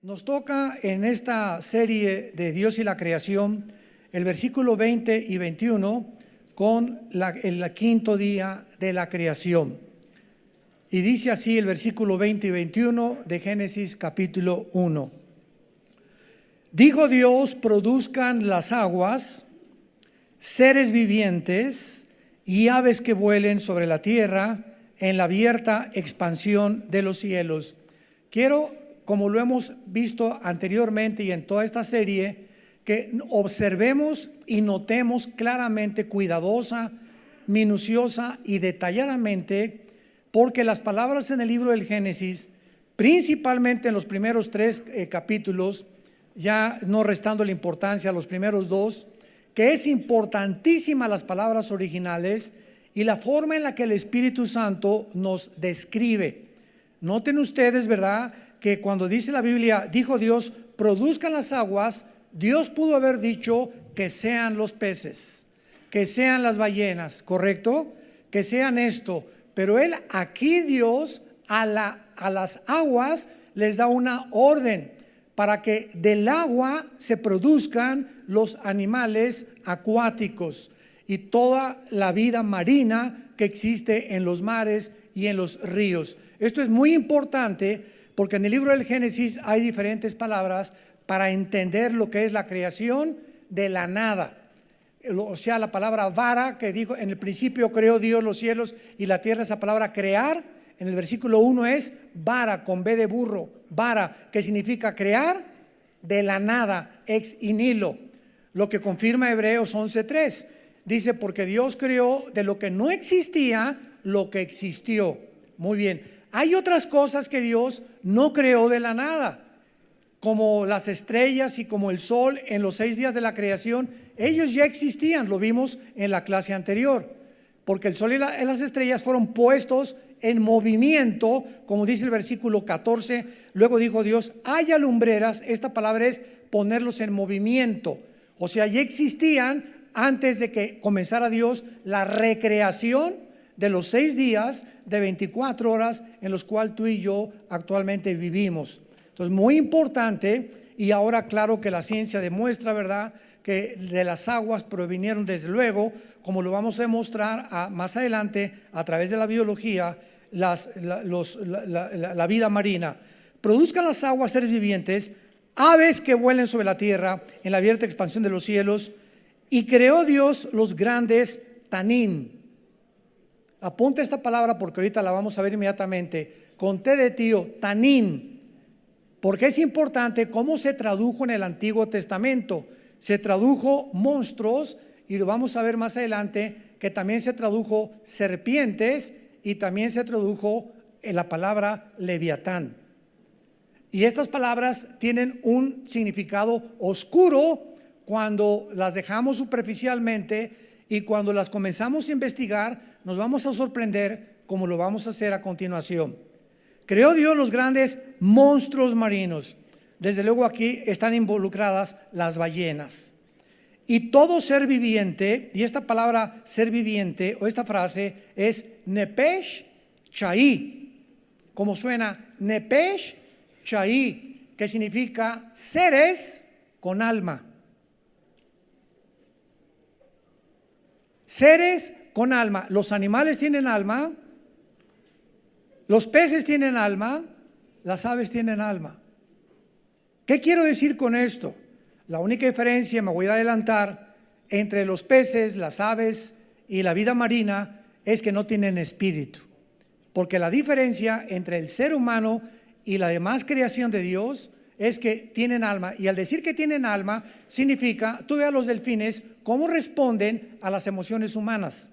Nos toca en esta serie de Dios y la creación el versículo 20 y 21 con el quinto día de la creación. Y dice así el versículo 20 y 21 de Génesis capítulo 1. Dijo Dios: produzcan las aguas, seres vivientes y aves que vuelen sobre la tierra en la abierta expansión de los cielos. Quiero, como lo hemos visto anteriormente y en toda esta serie, que observemos y notemos claramente, cuidadosa, minuciosa y detalladamente, porque las palabras en el libro del Génesis, principalmente en los primeros tres capítulos, ya no restando la importancia a los primeros dos, que es importantísima las palabras originales y la forma en la que el Espíritu Santo nos describe. Noten ustedes, ¿verdad?, que cuando dice la Biblia, dijo Dios, produzcan las aguas, Dios pudo haber dicho que sean los peces, que sean las ballenas, ¿correcto? Que sean esto. Pero aquí Dios a las aguas les da una orden para que del agua se produzcan los animales acuáticos y toda la vida marina que existe en los mares y en los ríos. Esto es muy importante porque en el libro del Génesis hay diferentes palabras para entender lo que es la creación de la nada. O sea, la palabra vara, que dijo en el principio creó Dios los cielos y la tierra, esa palabra crear, en el versículo 1 es vara, con B de burro, vara, que significa crear de la nada, ex nihilo, lo que confirma Hebreos 11:3. Dice, porque Dios creó de lo que no existía lo que existió. Muy bien. Hay otras cosas que Dios no creó de la nada, como las estrellas y como el sol en los 6 días de la creación. Ellos ya existían, lo vimos en la clase anterior, porque el sol y las estrellas fueron puestos en movimiento, como dice el versículo 14. Luego dijo Dios, haya lumbreras. Esta palabra es ponerlos en movimiento. O sea, ya existían antes de que comenzara Dios la recreación de los 6 días de 24 horas en los cuales tú y yo actualmente vivimos. Entonces, muy importante. Y ahora claro que la ciencia demuestra, ¿verdad?, que de las aguas provinieron desde luego, como lo vamos a demostrar más adelante a través de la biología, la vida marina. Produzcan las aguas seres vivientes, aves que vuelen sobre la tierra en la abierta expansión de los cielos, y creó Dios los grandes tanín. Apunta esta palabra porque ahorita la vamos a ver inmediatamente, con T de tío, tanín, porque es importante cómo se tradujo en el Antiguo Testamento. Se tradujo monstruos, y lo vamos a ver más adelante, que también se tradujo serpientes, y también se tradujo en la palabra leviatán. Y estas palabras tienen un significado oscuro cuando las dejamos superficialmente, y cuando las comenzamos a investigar nos vamos a sorprender, como lo vamos a hacer a continuación. Creó Dios los grandes monstruos marinos. Desde luego aquí están involucradas las ballenas y todo ser viviente. Y esta palabra ser viviente, o esta frase, es Nepesh Chai. ¿Cómo suena? Nepesh Chai, que significa seres con alma. Seres con alma. Los animales tienen alma, los peces tienen alma, las aves tienen alma. ¿Qué quiero decir con esto? La única diferencia, me voy a adelantar, entre los peces, las aves y la vida marina es que no tienen espíritu. Porque la diferencia entre el ser humano y la demás creación de Dios es que tienen alma. Y al decir que tienen alma, significa, tú ve a los delfines cómo responden a las emociones humanas.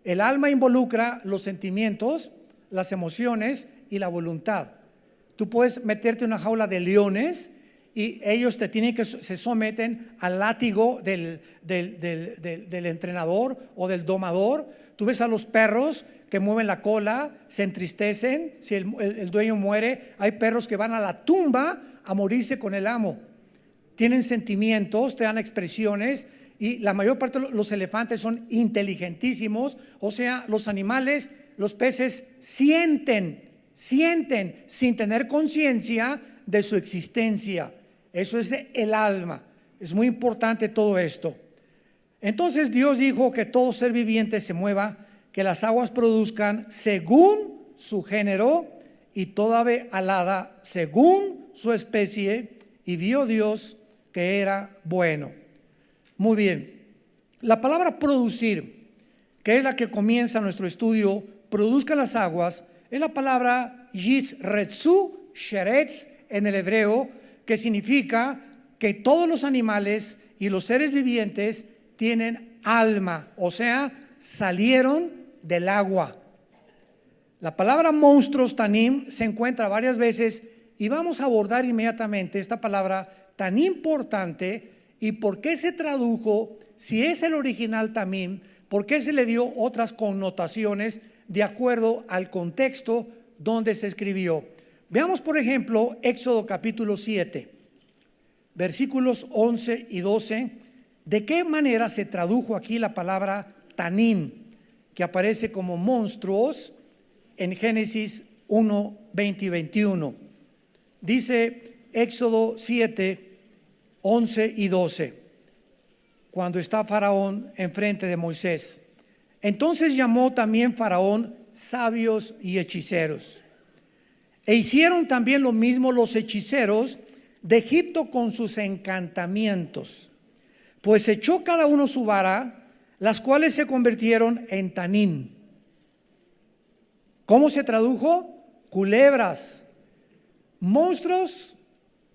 El alma involucra los sentimientos, las emociones y la voluntad. Tú puedes meterte en una jaula de leones y ellos se someten al látigo del entrenador o del domador. Tú ves a los perros que mueven la cola, se entristecen si el dueño muere. Hay perros que van a la tumba a morirse con el amo. Tienen sentimientos, te dan expresiones, y la mayor parte de los elefantes son inteligentísimos. O sea, los animales, los peces sienten sin tener conciencia de su existencia. Eso es el alma. Es muy importante todo esto. Entonces Dios dijo que todo ser viviente se mueva, que las aguas produzcan según su género y toda ave alada según su especie, y vio Dios que era bueno. Muy bien. La palabra producir, que es la que comienza nuestro estudio, produzca las aguas, es la palabra yisretzu, sheretz en el hebreo, que significa que todos los animales y los seres vivientes tienen alma, o sea, salieron del agua. La palabra monstruos, tanim, se encuentra varias veces y vamos a abordar inmediatamente esta palabra tan importante y por qué se tradujo, si es el original tamim, por qué se le dio otras connotaciones de acuerdo al contexto donde se escribió. Veamos, por ejemplo, Éxodo capítulo 7, versículos 11 y 12. ¿De qué manera se tradujo aquí la palabra tanim, que aparece como monstruos en Génesis 1, 20 y 21? Dice Éxodo 7, 11 y 12, cuando está Faraón enfrente de Moisés. Entonces llamó también Faraón sabios y hechiceros. E hicieron también lo mismo los hechiceros de Egipto con sus encantamientos. Pues echó cada uno su vara, las cuales se convirtieron en tanín. ¿Cómo se tradujo? Culebras. Monstruos,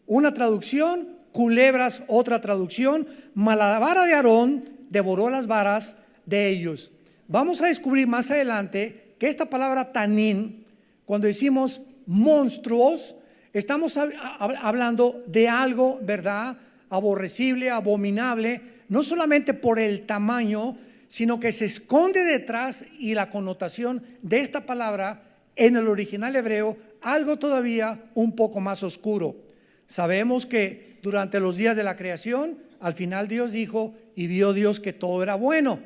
una traducción; culebras, otra traducción. La vara de Aarón devoró las varas de ellos. Vamos a descubrir más adelante que esta palabra tanín, cuando decimos monstruos, estamos hablando de algo, ¿verdad?, aborrecible, abominable, no solamente por el tamaño, sino que se esconde detrás, y la connotación de esta palabra en el original hebreo, algo todavía un poco más oscuro. Sabemos que durante los días de la creación, al final Dios dijo, y vio Dios que todo era bueno,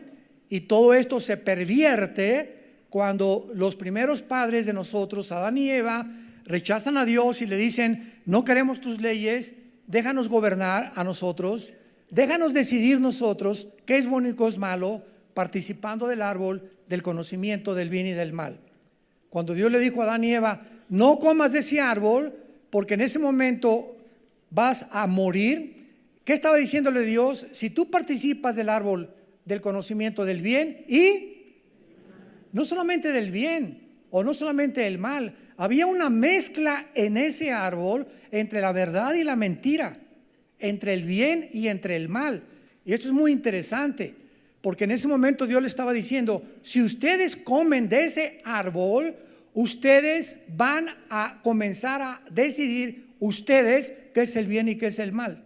y todo esto se pervierte cuando los primeros padres de nosotros, Adán y Eva, rechazan a Dios y le dicen, no queremos tus leyes, déjanos gobernar a nosotros, déjanos decidir nosotros qué es bueno y qué es malo, participando del árbol del conocimiento del bien y del mal. Cuando Dios le dijo a Adán y Eva, no comas de ese árbol, porque en ese momento vas a morir. ¿Qué estaba diciéndole Dios? Si tú participas del árbol del conocimiento del bien y no solamente del bien o no solamente del mal, había una mezcla en ese árbol entre la verdad y la mentira, entre el bien y entre el mal. Y esto es muy interesante, porque en ese momento Dios le estaba diciendo, si ustedes comen de ese árbol, ustedes van a comenzar a decidir ustedes qué es el bien y qué es el mal.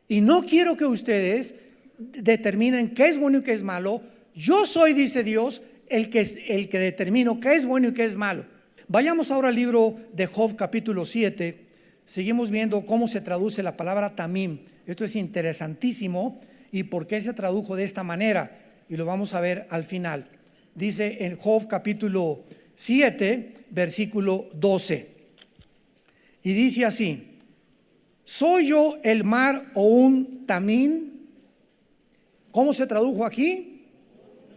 Y no quiero que ustedes determinen qué es bueno y qué es malo. Yo soy, dice Dios, el que determino qué es bueno y qué es malo. Vayamos ahora al libro de Job capítulo 7. Seguimos viendo cómo se traduce la palabra tamim. Esto es interesantísimo y por qué se tradujo de esta manera, y lo vamos a ver al final. Dice en Job capítulo 7, versículo 12, y dice así: ¿soy yo el mar o un tamín? ¿Cómo se tradujo aquí?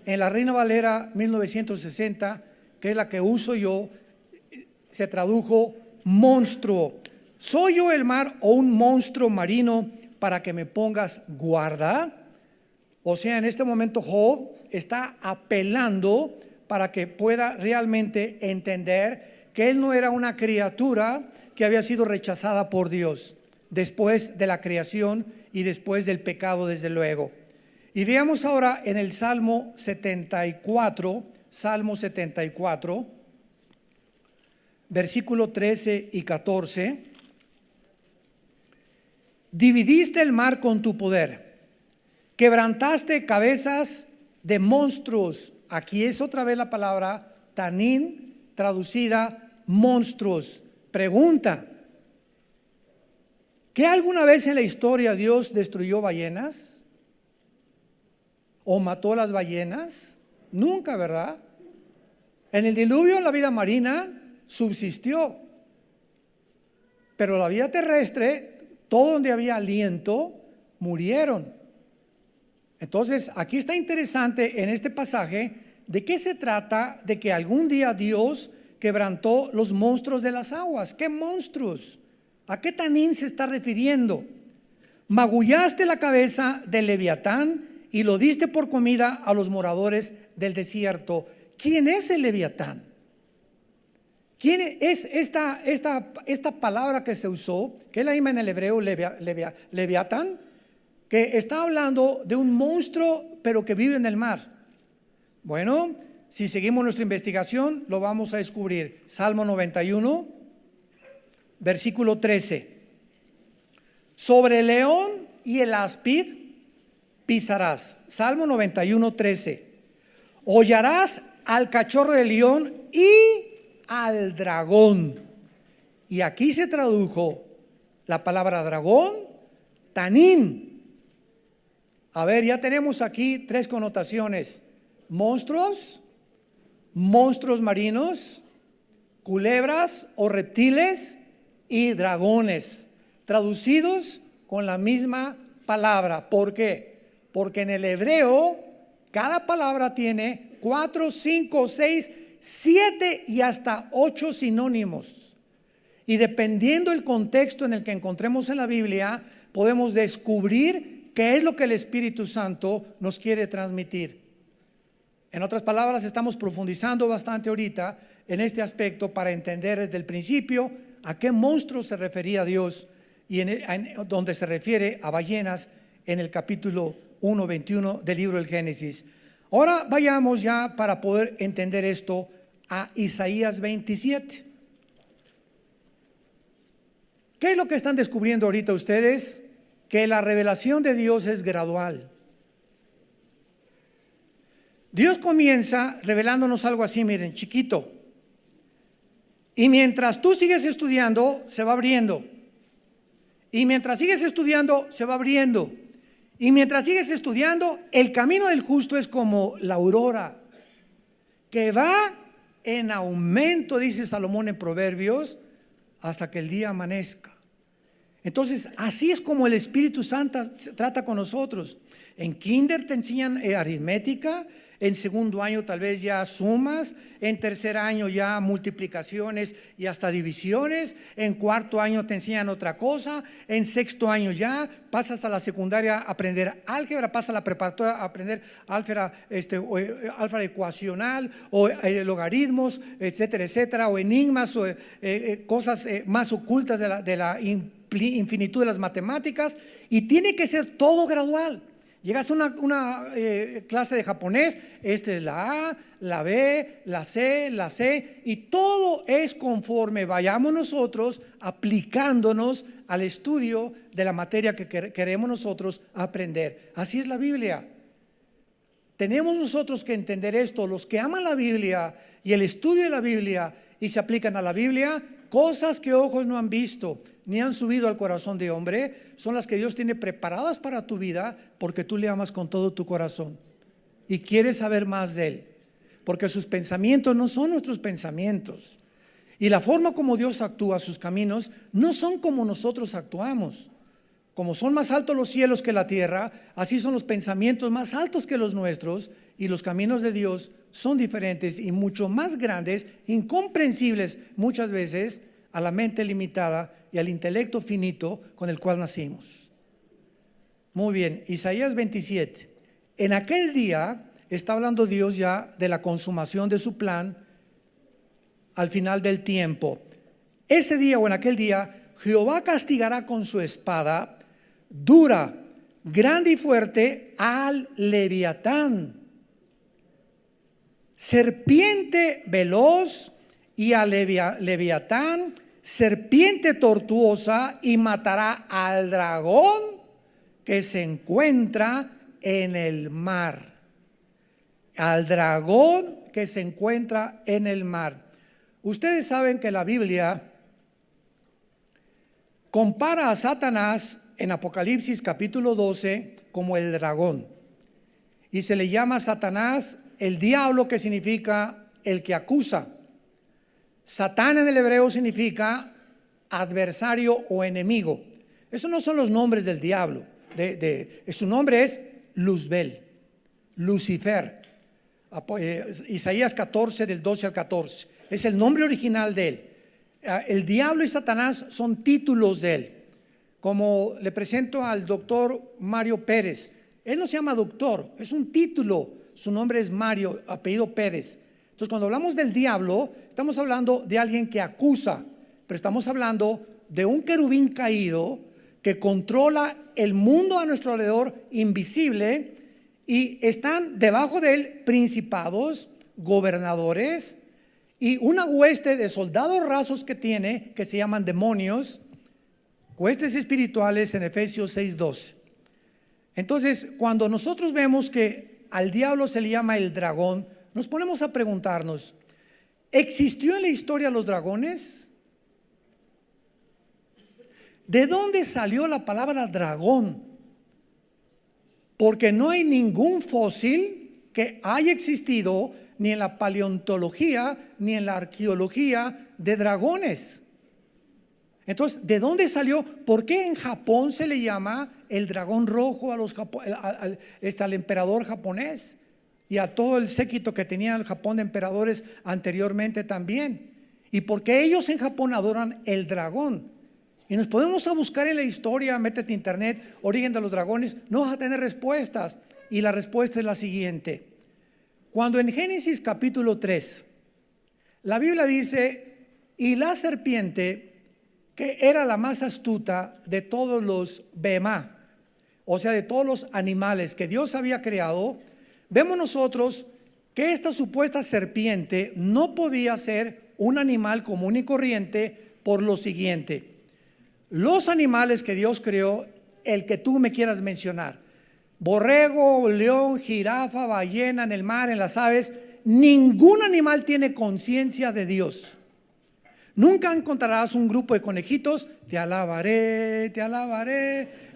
En la Reina Valera 1960, que es la que uso yo, se tradujo monstruo. ¿Soy yo el mar o un monstruo marino para que me pongas guarda? O sea, en este momento Job está apelando para que pueda realmente entender que él no era una criatura que había sido rechazada por Dios después de la creación y después del pecado, desde luego. Y veamos ahora en el Salmo 74, versículo 13 y 14. Dividiste el mar con tu poder, quebrantaste cabezas de monstruos. Aquí es otra vez la palabra tanín, traducida monstruos. Pregunta: ¿qué alguna vez en la historia Dios destruyó ballenas? ¿O mató las ballenas? Nunca, ¿verdad? En el diluvio la vida marina subsistió. Pero la vida terrestre, todo donde había aliento, murieron. Entonces, aquí está interesante en este pasaje de qué se trata, de que algún día Dios quebrantó los monstruos de las aguas. ¿Qué monstruos? ¿A qué tanín se está refiriendo? Magullaste la cabeza del Leviatán y lo diste por comida a los moradores del desierto. ¿Quién es el Leviatán? ¿Quién es esta palabra que se usó, que es la misma en el hebreo, Leviatán, que está hablando de un monstruo pero que vive en el mar? Bueno, si seguimos nuestra investigación lo vamos a descubrir. Salmo 91, versículo 13. Sobre el león y el áspid pisarás. Salmo 91, 13. Hollarás al cachorro del león y al dragón. Y aquí se tradujo la palabra dragón, tanín. A ver, ya tenemos aquí tres connotaciones: monstruos, monstruos marinos, culebras o reptiles y dragones, traducidos con la misma palabra. ¿Por qué? Porque en el hebreo cada palabra tiene 4, 5, 6, 7 y hasta 8 sinónimos. Y dependiendo del contexto en el que encontremos en la Biblia, podemos descubrir qué es lo que el Espíritu Santo nos quiere transmitir. En otras palabras, estamos profundizando bastante ahorita en este aspecto para entender desde el principio a qué monstruo se refería Dios, y donde se refiere a ballenas en el capítulo 1, 21 del libro del Génesis. Ahora vayamos ya, para poder entender esto, a Isaías 27. ¿Qué es lo que están descubriendo ahorita ustedes? Que la revelación de Dios es gradual. Dios comienza revelándonos algo así, miren, chiquito. Y mientras tú sigues estudiando, se va abriendo. Y mientras sigues estudiando, se va abriendo. Y mientras sigues estudiando, el camino del justo es como la aurora, que va en aumento, dice Salomón en Proverbios, hasta que el día amanezca. Entonces, así es como el Espíritu Santo trata con nosotros. En kinder te enseñan aritmética, en segundo año tal vez ya sumas, en tercer año ya multiplicaciones y hasta divisiones, en cuarto año te enseñan otra cosa, en sexto año ya pasas a la secundaria a aprender álgebra, pasas a la preparatoria a aprender álgebra ecuacional o logaritmos, etcétera, etcétera, o enigmas o cosas más ocultas de la infinitud de las matemáticas, y tiene que ser todo gradual. Llegas a una clase de japonés, esta es la A, la B, la C, y todo es conforme vayamos nosotros aplicándonos al estudio de la materia que queremos nosotros aprender. Así es la Biblia. Tenemos nosotros que entender esto. Los que aman la Biblia y el estudio de la Biblia y se aplican a la Biblia, cosas que ojos no han visto ni han subido al corazón de hombre, son las que Dios tiene preparadas para tu vida, porque tú le amas con todo tu corazón y quieres saber más de Él, porque sus pensamientos no son nuestros pensamientos, y la forma como Dios actúa, sus caminos no son como nosotros actuamos. Como son más altos los cielos que la tierra, así son los pensamientos más altos que los nuestros, y los caminos de Dios son diferentes y mucho más grandes, incomprensibles muchas veces a la mente limitada y al intelecto finito con el cual nacimos. Muy bien, Isaías 27. En aquel día está hablando Dios ya de la consumación de su plan al final del tiempo. Ese día o en aquel día, Jehová castigará con su espada dura, grande y fuerte al Leviatán, serpiente veloz, y al Leviatán, serpiente tortuosa, y matará al dragón que se encuentra en el mar. Al dragón que se encuentra en el mar. Ustedes saben que la Biblia compara a Satanás en Apocalipsis capítulo 12 como el dragón, y se le llama Satanás el diablo, que significa el que acusa. Satán en el hebreo significa adversario o enemigo. Esos no son los nombres del diablo. Su nombre es Luzbel, Lucifer. Isaías 14 del 12 al 14. Es el nombre original de él. El diablo y Satanás son títulos de él. Como le presento al doctor Mario Pérez. Él no se llama doctor, es un título. Su nombre es Mario, apellido Pérez. Entonces, cuando hablamos del diablo, estamos hablando de alguien que acusa, pero estamos hablando de un querubín caído que controla el mundo a nuestro alrededor, invisible, y están debajo de él principados, gobernadores y una hueste de soldados rasos que tiene, que se llaman demonios, huestes espirituales en Efesios 6:12. Entonces, cuando nosotros vemos que al diablo se le llama el dragón, nos ponemos a preguntarnos, ¿existió en la historia los dragones? ¿De dónde salió la palabra dragón? Porque no hay ningún fósil que haya existido ni en la paleontología ni en la arqueología de dragones. Entonces, ¿de dónde salió? ¿Por qué en Japón se le llama el dragón rojo al emperador japonés y a todo el séquito que tenía el Japón de emperadores anteriormente también? ¿Y por qué ellos en Japón adoran el dragón? Y nos podemos a buscar en la historia, métete a internet, origen de los dragones, no vas a tener respuestas. Y la respuesta es la siguiente. Cuando en Génesis capítulo 3, la Biblia dice, y la serpiente, que era la más astuta de todos los behemá, o sea, de todos los animales que Dios había creado, vemos nosotros que esta supuesta serpiente no podía ser un animal común y corriente por lo siguiente. Los animales que Dios creó, el que tú me quieras mencionar, borrego, león, jirafa, ballena, en el mar, en las aves, ningún animal tiene conciencia de Dios. Nunca encontrarás un grupo de conejitos, te alabaré,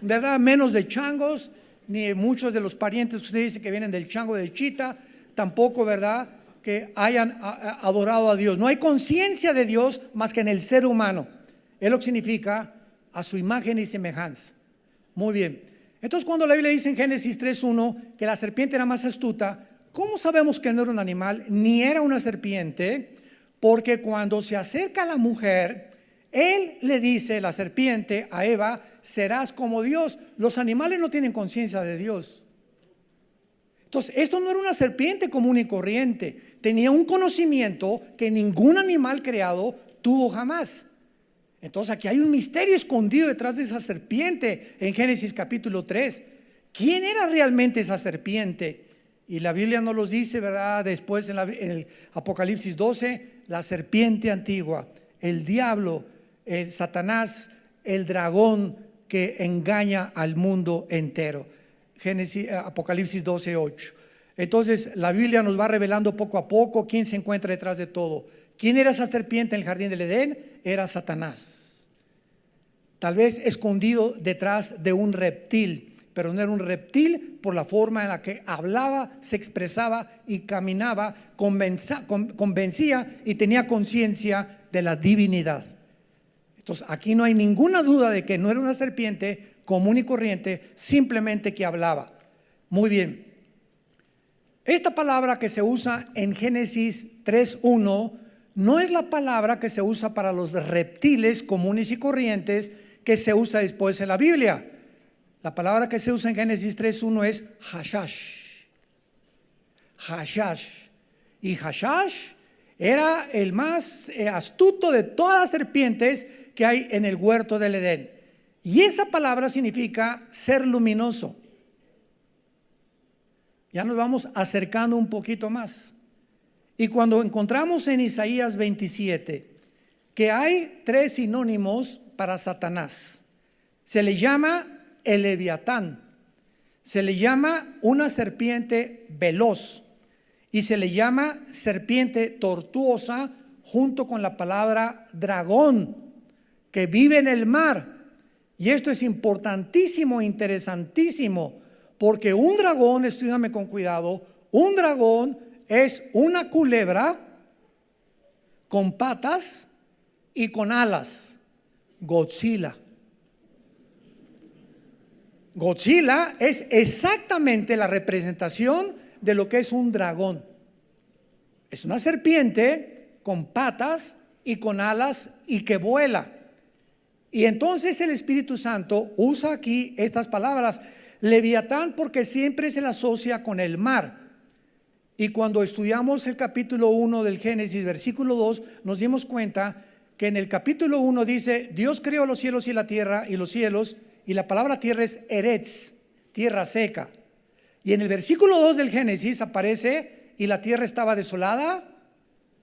¿verdad? Menos de changos, ni muchos de los parientes que usted dice que vienen del chango del chita, tampoco, ¿verdad? Que hayan adorado a Dios. No hay conciencia de Dios más que en el ser humano. Es lo que significa a su imagen y semejanza. Muy bien. Entonces, cuando la Biblia dice en Génesis 3:1 que la serpiente era más astuta, ¿cómo sabemos que no era un animal ni era una serpiente? Porque cuando se acerca a la mujer, él le dice, la serpiente, a Eva, serás como Dios. Los animales no tienen conciencia de Dios. Entonces, esto no era una serpiente común y corriente. Tenía un conocimiento que ningún animal creado tuvo jamás. Entonces, aquí hay un misterio escondido detrás de esa serpiente en Génesis capítulo 3. ¿Quién era realmente esa serpiente? Y la Biblia nos los dice, ¿verdad? Después en el Apocalipsis 12, la serpiente antigua, el diablo, el Satanás, el dragón que engaña al mundo entero. Apocalipsis 12:8. Entonces la Biblia nos va revelando poco a poco quién se encuentra detrás de todo. ¿Quién era esa serpiente en el jardín del Edén? Era Satanás. Tal vez escondido detrás de un reptil, pero no era un reptil por la forma en la que hablaba, se expresaba y caminaba, convencía y tenía conciencia de la divinidad. Entonces aquí no hay ninguna duda de que no era una serpiente común y corriente, simplemente que hablaba. Muy bien. Esta palabra que se usa en Génesis 3:1 no es la palabra que se usa para los reptiles comunes y corrientes que se usa después en la Biblia. La palabra que se usa en Génesis 3:1 es Hashash. Hashash. Y Hashash era el más astuto de todas las serpientes que hay en el huerto del Edén. Y esa palabra significa ser luminoso. Ya nos vamos acercando un poquito más. Y cuando encontramos en Isaías 27 que hay 3 sinónimos para Satanás, se le llama el Leviatán, se le llama una serpiente veloz y se le llama serpiente tortuosa junto con la palabra dragón que vive en el mar. Y esto es importantísimo, interesantísimo, porque un dragón, escúchame con cuidado, un dragón es una culebra con patas y con alas. Godzilla. Godzilla es exactamente la representación de lo que es un dragón. Es una serpiente con patas y con alas y que vuela. Y entonces el Espíritu Santo usa aquí estas palabras, Leviatán, porque siempre se la asocia con el mar. Y cuando estudiamos el capítulo 1 del Génesis, versículo 2, nos dimos cuenta que en el capítulo 1 dice, Dios creó los cielos y la tierra y los cielos, y la palabra tierra es eretz, tierra seca. Y en el versículo 2 del Génesis aparece, y la tierra estaba desolada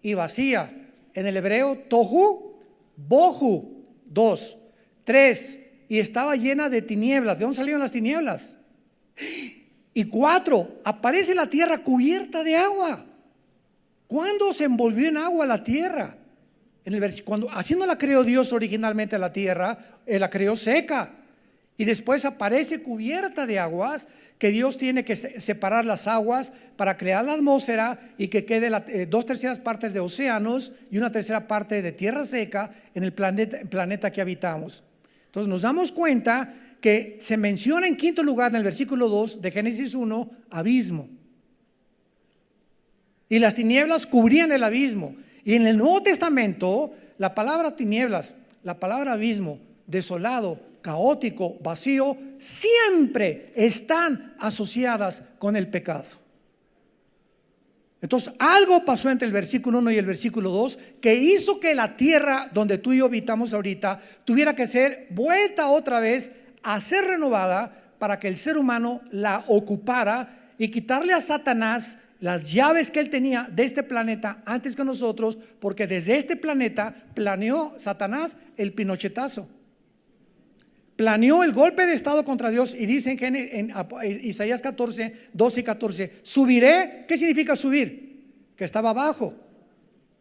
y vacía. En el hebreo, tohu, bohu, 2, 3, y estaba llena de tinieblas. ¿De dónde salieron las tinieblas? Y 4, aparece la tierra cubierta de agua. ¿Cuándo se envolvió en agua la tierra? Cuando haciéndola creó Dios originalmente la tierra, la creó seca. Y después aparece cubierta de aguas, que Dios tiene que separar las aguas para crear la atmósfera y que quede 2/3 partes de océanos y 1/3 parte de tierra seca en el planeta que habitamos. Entonces nos damos cuenta que se menciona en quinto lugar en el versículo 2 de Génesis 1, abismo. Y las tinieblas cubrían el abismo. Y en el Nuevo Testamento, la palabra tinieblas, la palabra abismo, desolado, caótico, vacío, siempre están asociadas con el pecado. Entonces algo pasó entre el versículo 1 y el versículo 2 que hizo que la tierra donde tú y yo habitamos ahorita tuviera que ser vuelta otra vez a ser renovada para que el ser humano la ocupara y quitarle a Satanás las llaves que él tenía de este planeta antes que nosotros, porque desde este planeta planeó Satanás el pinochetazo. Planeó el golpe de estado contra Dios y dice en Isaías 14, 12 y 14, subiré. ¿Qué significa subir? Que estaba abajo.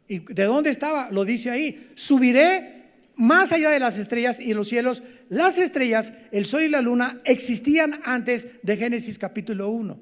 ¿Y de dónde estaba? Lo dice ahí. Subiré más allá de las estrellas y los cielos. Las estrellas, el sol y la luna existían antes de Génesis capítulo 1.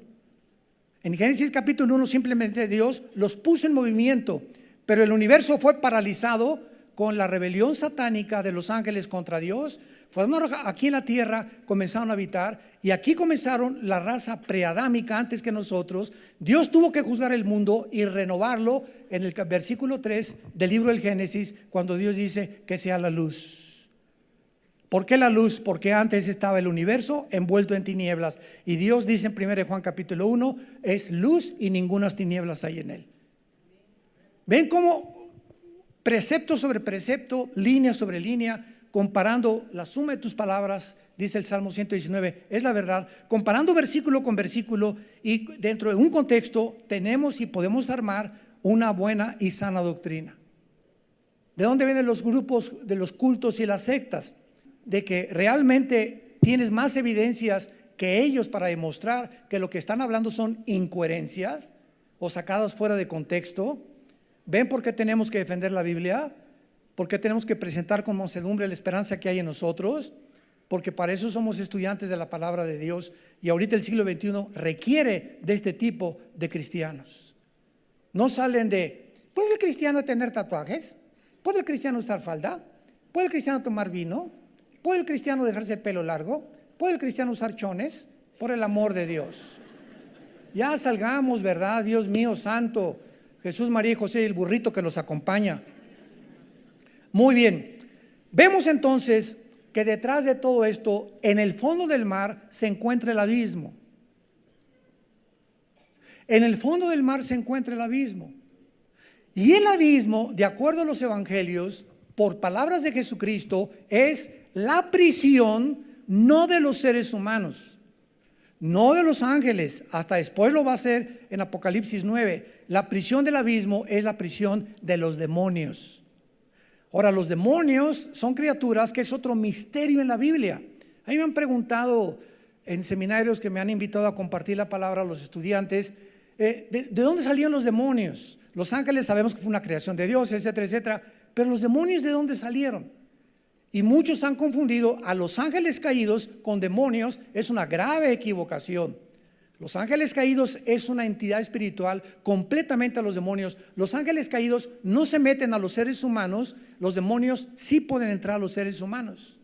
En Génesis capítulo 1 simplemente Dios los puso en movimiento, pero el universo fue paralizado con la rebelión satánica de los ángeles contra Dios. Fueron aquí en la tierra, comenzaron a habitar, y aquí comenzaron la raza preadámica antes que nosotros. Dios tuvo que juzgar el mundo y renovarlo en el versículo 3 del libro del Génesis, cuando Dios dice que sea la luz. ¿Por qué la luz? Porque antes estaba el universo envuelto en tinieblas, y Dios dice en 1 Juan capítulo 1, es luz y ningunas tinieblas hay en él. ¿Ven cómo precepto sobre precepto, línea sobre línea, comparando la suma de tus palabras, dice el Salmo 119, es la verdad, comparando versículo con versículo, y dentro de un contexto tenemos y podemos armar una buena y sana doctrina. ¿De dónde vienen los grupos de los cultos y las sectas? De que realmente tienes más evidencias que ellos para demostrar que lo que están hablando son incoherencias o sacadas fuera de contexto. ¿Ven por qué tenemos que defender la Biblia? ¿Por qué tenemos que presentar con mansedumbre la esperanza que hay en nosotros? Porque para eso somos estudiantes de la palabra de Dios, y ahorita el siglo XXI requiere de este tipo de cristianos. No salen de, ¿puede el cristiano tener tatuajes? ¿Puede el cristiano usar falda? ¿Puede el cristiano tomar vino? ¿Puede el cristiano dejarse el pelo largo? ¿Puede el cristiano usar chones? Por el amor de Dios. Ya salgamos, ¿verdad? Dios mío santo, Jesús, María y José y el burrito que los acompaña. Muy bien, vemos entonces que detrás de todo esto, en el fondo del mar se encuentra el abismo. En el fondo del mar se encuentra el abismo. Y el abismo, de acuerdo a los evangelios, por palabras de Jesucristo, es la prisión no de los seres humanos, no de los ángeles, hasta después lo va a hacer en Apocalipsis 9. La prisión del abismo es la prisión de los demonios. Ahora, los demonios son criaturas que es otro misterio en la Biblia. A mí me han preguntado en seminarios que me han invitado a compartir la palabra a los estudiantes, ¿de dónde salían los demonios? Los ángeles sabemos que fue una creación de Dios, etcétera, etcétera, pero los demonios, ¿de dónde salieron? Y muchos han confundido a los ángeles caídos con demonios. Es una grave equivocación. Los ángeles caídos es una entidad espiritual completamente a los demonios. Los ángeles caídos no se meten a los seres humanos, los demonios sí pueden entrar a los seres humanos.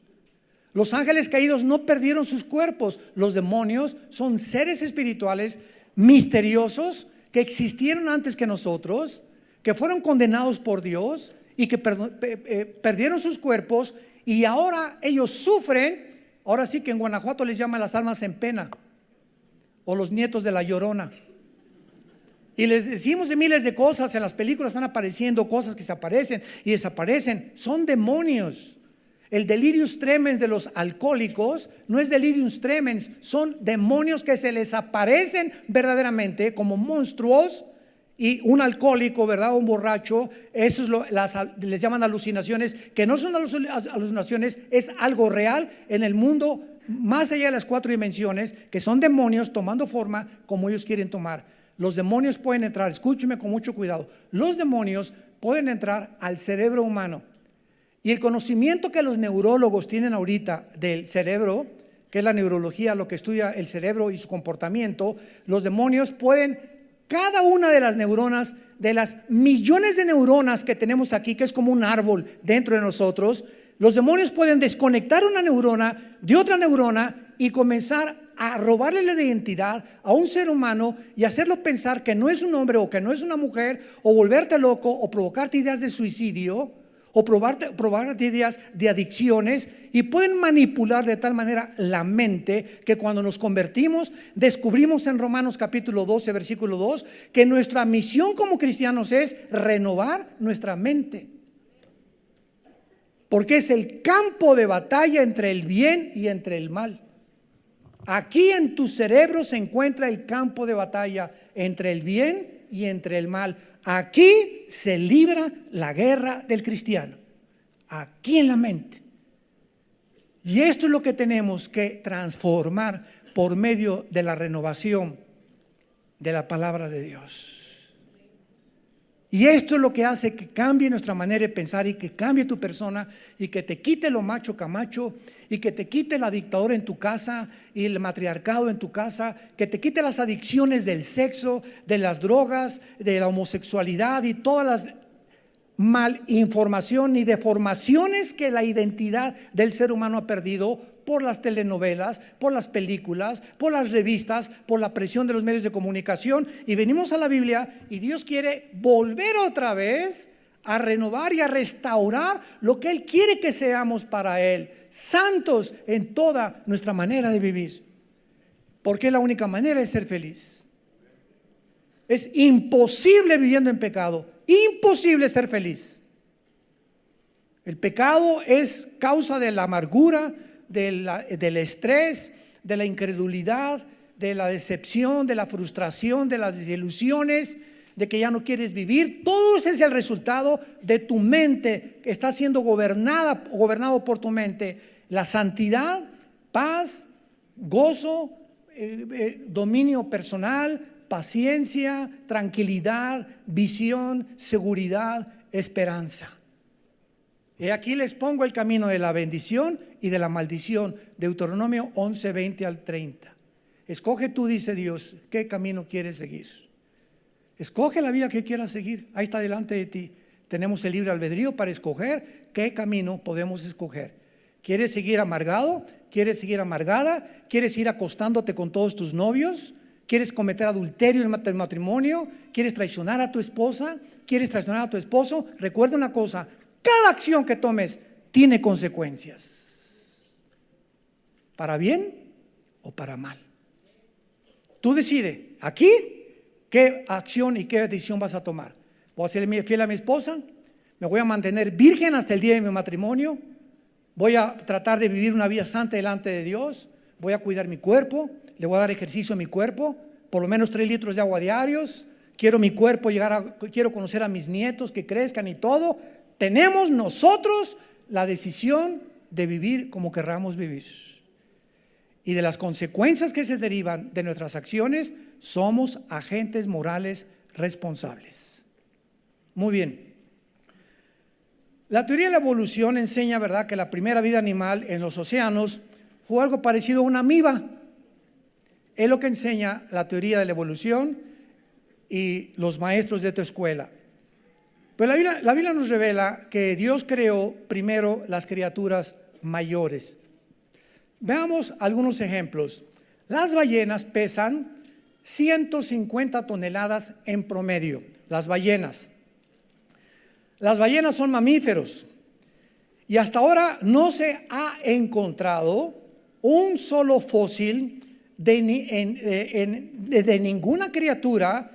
Los ángeles caídos no perdieron sus cuerpos, los demonios son seres espirituales misteriosos que existieron antes que nosotros, que fueron condenados por Dios y que perdieron sus cuerpos y ahora ellos sufren. Ahora sí que en Guanajuato les llaman las almas en pena o los nietos de la Llorona. Y les decimos de miles de cosas, en las películas están apareciendo cosas que se aparecen y desaparecen. Son demonios. El delirium tremens de los alcohólicos no es delirium tremens, son demonios que se les aparecen verdaderamente como monstruos. Y un alcohólico, ¿verdad? Un borracho, eso es les llaman alucinaciones, que no son alucinaciones, es algo real en el mundo más allá de las 4 dimensiones, que son demonios tomando forma como ellos quieren tomar. Los demonios pueden entrar, escúcheme con mucho cuidado, los demonios pueden entrar al cerebro humano. Y el conocimiento que los neurólogos tienen ahorita del cerebro, que es la neurología, lo que estudia el cerebro y su comportamiento, los demonios pueden, cada una de las neuronas, de las millones de neuronas que tenemos aquí, que es como un árbol dentro de nosotros, los demonios pueden desconectar una neurona de otra neurona y comenzar a robarle la identidad a un ser humano y hacerlo pensar que no es un hombre o que no es una mujer, o volverte loco o provocarte ideas de suicidio o provocarte ideas de adicciones, y pueden manipular de tal manera la mente que cuando nos convertimos descubrimos en Romanos capítulo 12 versículo 2 que nuestra misión como cristianos es renovar nuestra mente, porque es el campo de batalla entre el bien y entre el mal. Aquí en tu cerebro se encuentra el campo de batalla entre el bien y entre el mal. Aquí se libra la guerra del cristiano, aquí en la mente. Y esto es lo que tenemos que transformar por medio de la renovación de la palabra de Dios. Y esto es lo que hace que cambie nuestra manera de pensar y que cambie tu persona y que te quite lo macho camacho y que te quite la dictadura en tu casa y el matriarcado en tu casa, que te quite las adicciones del sexo, de las drogas, de la homosexualidad y todas las malinformación y deformaciones que la identidad del ser humano ha perdido por las telenovelas, por las películas, por las revistas, por la presión de los medios de comunicación. Y venimos a la Biblia y Dios quiere volver otra vez a renovar y a restaurar lo que Él quiere que seamos para Él, santos en toda nuestra manera de vivir, porque es la única manera de ser feliz. Es imposible viviendo en pecado, imposible ser feliz. El pecado es causa de la amargura, del estrés, de la incredulidad, de la decepción, de la frustración, de las desilusiones, de que ya no quieres vivir. Todo ese es el resultado de tu mente que está siendo gobernado por tu mente. La santidad, paz, gozo, dominio personal, paciencia, tranquilidad, visión, seguridad, esperanza. Y aquí les pongo el camino de la bendición y de la maldición. Deuteronomio 11, 20 al 30. Escoge tú, dice Dios, qué camino quieres seguir. Escoge la vida que quieras seguir. Ahí está delante de ti. Tenemos el libre albedrío para escoger qué camino podemos escoger. ¿Quieres seguir amargado? ¿Quieres seguir amargada? ¿Quieres ir acostándote con todos tus novios? ¿Quieres cometer adulterio en el matrimonio? ¿Quieres traicionar a tu esposa? ¿Quieres traicionar a tu esposo? Recuerda una cosa: cada acción que tomes tiene consecuencias, para bien o para mal. Tú decides aquí qué acción y qué decisión vas a tomar. ¿Voy a ser fiel a mi esposa? ¿Me voy a mantener virgen hasta el día de mi matrimonio? ¿Voy a tratar de vivir una vida santa delante de Dios? ¿Voy a cuidar mi cuerpo? ¿Le voy a dar ejercicio a mi cuerpo? Por lo menos 3 litros de agua diarios. Quiero mi cuerpo quiero conocer a mis nietos, que crezcan y todo. Tenemos nosotros la decisión de vivir como querramos vivir. Y de las consecuencias que se derivan de nuestras acciones, somos agentes morales responsables. Muy bien. La teoría de la evolución enseña, ¿verdad?, que la primera vida animal en los océanos fue algo parecido a una amiba. Es lo que enseña la teoría de la evolución y los maestros de tu escuela. Pero la Biblia nos revela que Dios creó primero las criaturas mayores. Veamos algunos ejemplos. Las ballenas pesan 150 toneladas en promedio. Las ballenas son mamíferos y hasta ahora no se ha encontrado un solo fósil de ninguna criatura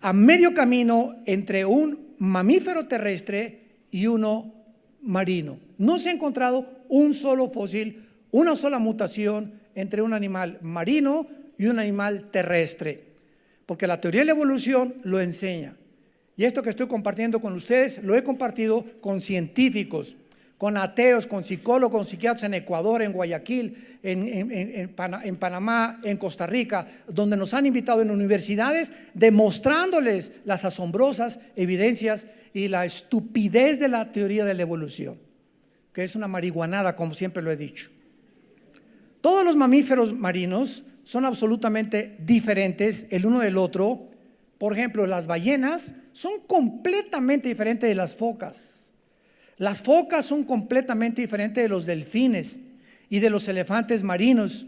a medio camino entre un mamífero terrestre y uno marino. No se ha encontrado un solo fósil, una sola mutación entre un animal marino y un animal terrestre, porque la teoría de la evolución lo enseña. Y esto que estoy compartiendo con ustedes lo he compartido con científicos, con ateos, con psicólogos, con psiquiatras en Ecuador, en Guayaquil, en Panamá, en Costa Rica, donde nos han invitado en universidades demostrándoles las asombrosas evidencias y la estupidez de la teoría de la evolución, que es una marihuanada, como siempre lo he dicho. Todos los mamíferos marinos son absolutamente diferentes el uno del otro. Por ejemplo, las ballenas son completamente diferentes de las focas. Las focas son completamente diferentes de los delfines y de los elefantes marinos.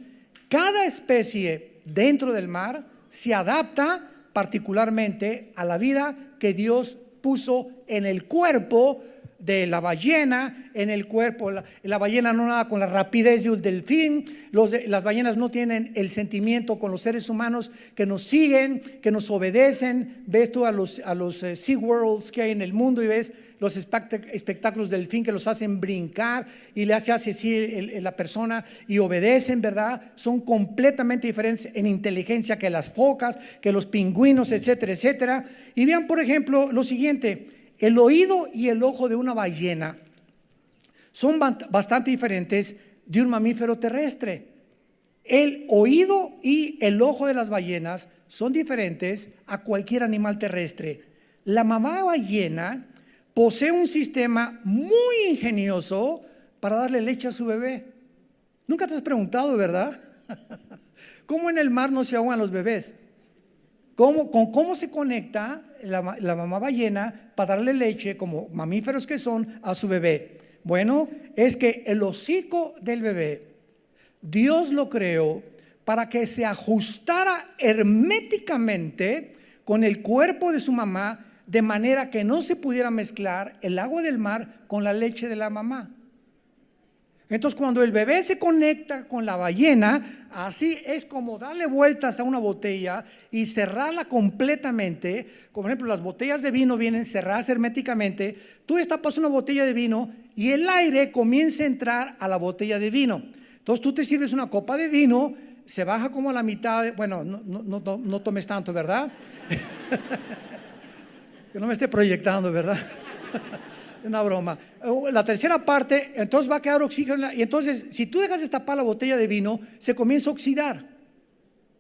Cada especie dentro del mar se adapta particularmente a la vida que Dios puso en el cuerpo de la ballena, en el cuerpo. La ballena no nada con la rapidez de un delfín. Las ballenas no tienen el sentimiento con los seres humanos que nos siguen, que nos obedecen. Ves tú a los SeaWorlds que hay en el mundo y ves los espectáculos del delfín que los hacen brincar y le hace así la persona y obedecen, ¿verdad? Son completamente diferentes en inteligencia que las focas, que los pingüinos, etcétera, etcétera. Y vean, por ejemplo, lo siguiente: el oído y el ojo de una ballena son bastante diferentes de un mamífero terrestre. El oído y el ojo de las ballenas son diferentes a cualquier animal terrestre. La mamá ballena posee un sistema muy ingenioso para darle leche a su bebé. Nunca te has preguntado, ¿verdad? ¿Cómo en el mar no se ahogan los bebés? ¿Cómo se conecta la mamá ballena para darle leche, como mamíferos que son, a su bebé? Bueno, es que el hocico del bebé, Dios lo creó para que se ajustara herméticamente con el cuerpo de su mamá, de manera que no se pudiera mezclar el agua del mar con la leche de la mamá. Entonces, cuando el bebé se conecta con la ballena, así es como darle vueltas a una botella y cerrarla completamente. Como por ejemplo, las botellas de vino vienen cerradas herméticamente. Tú destapas una botella de vino y el aire comienza a entrar a la botella de vino. Entonces tú te sirves una copa de vino, se baja como a la mitad. Bueno, no tomes tanto, ¿verdad? Que no me esté proyectando, ¿verdad? Una broma. La tercera parte, entonces va a quedar oxígeno. Y entonces, si tú dejas destapar la botella de vino, se comienza a oxidar.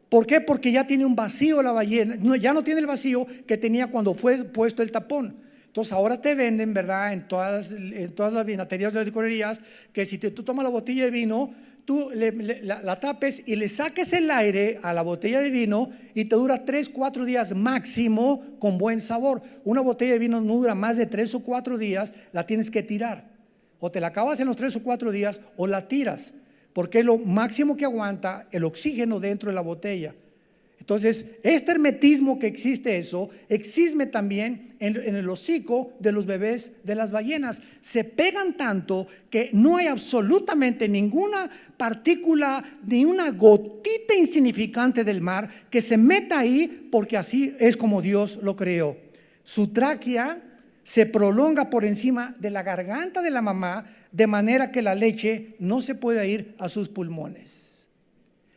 ¿Por qué? Porque ya tiene un vacío la ballena. Ya no tiene el vacío que tenía cuando fue puesto el tapón. Entonces ahora te venden, ¿verdad? En todas las vinaterías de las licorerías, que si tú tomas la botella de vino, tú la tapes y le saques el aire a la botella de vino y te dura 3 o 4 días máximo con buen sabor. Una botella de vino no dura más de 3 o 4 días, la tienes que tirar. O te la acabas en los 3 o 4 días o la tiras, porque es lo máximo que aguanta el oxígeno dentro de la botella. Entonces, este hermetismo que existe, existe también en el hocico de los bebés de las ballenas. Se pegan tanto que no hay absolutamente ninguna partícula, ni una gotita insignificante del mar que se meta ahí, porque así es como Dios lo creó. Su tráquea se prolonga por encima de la garganta de la mamá, de manera que la leche no se pueda ir a sus pulmones.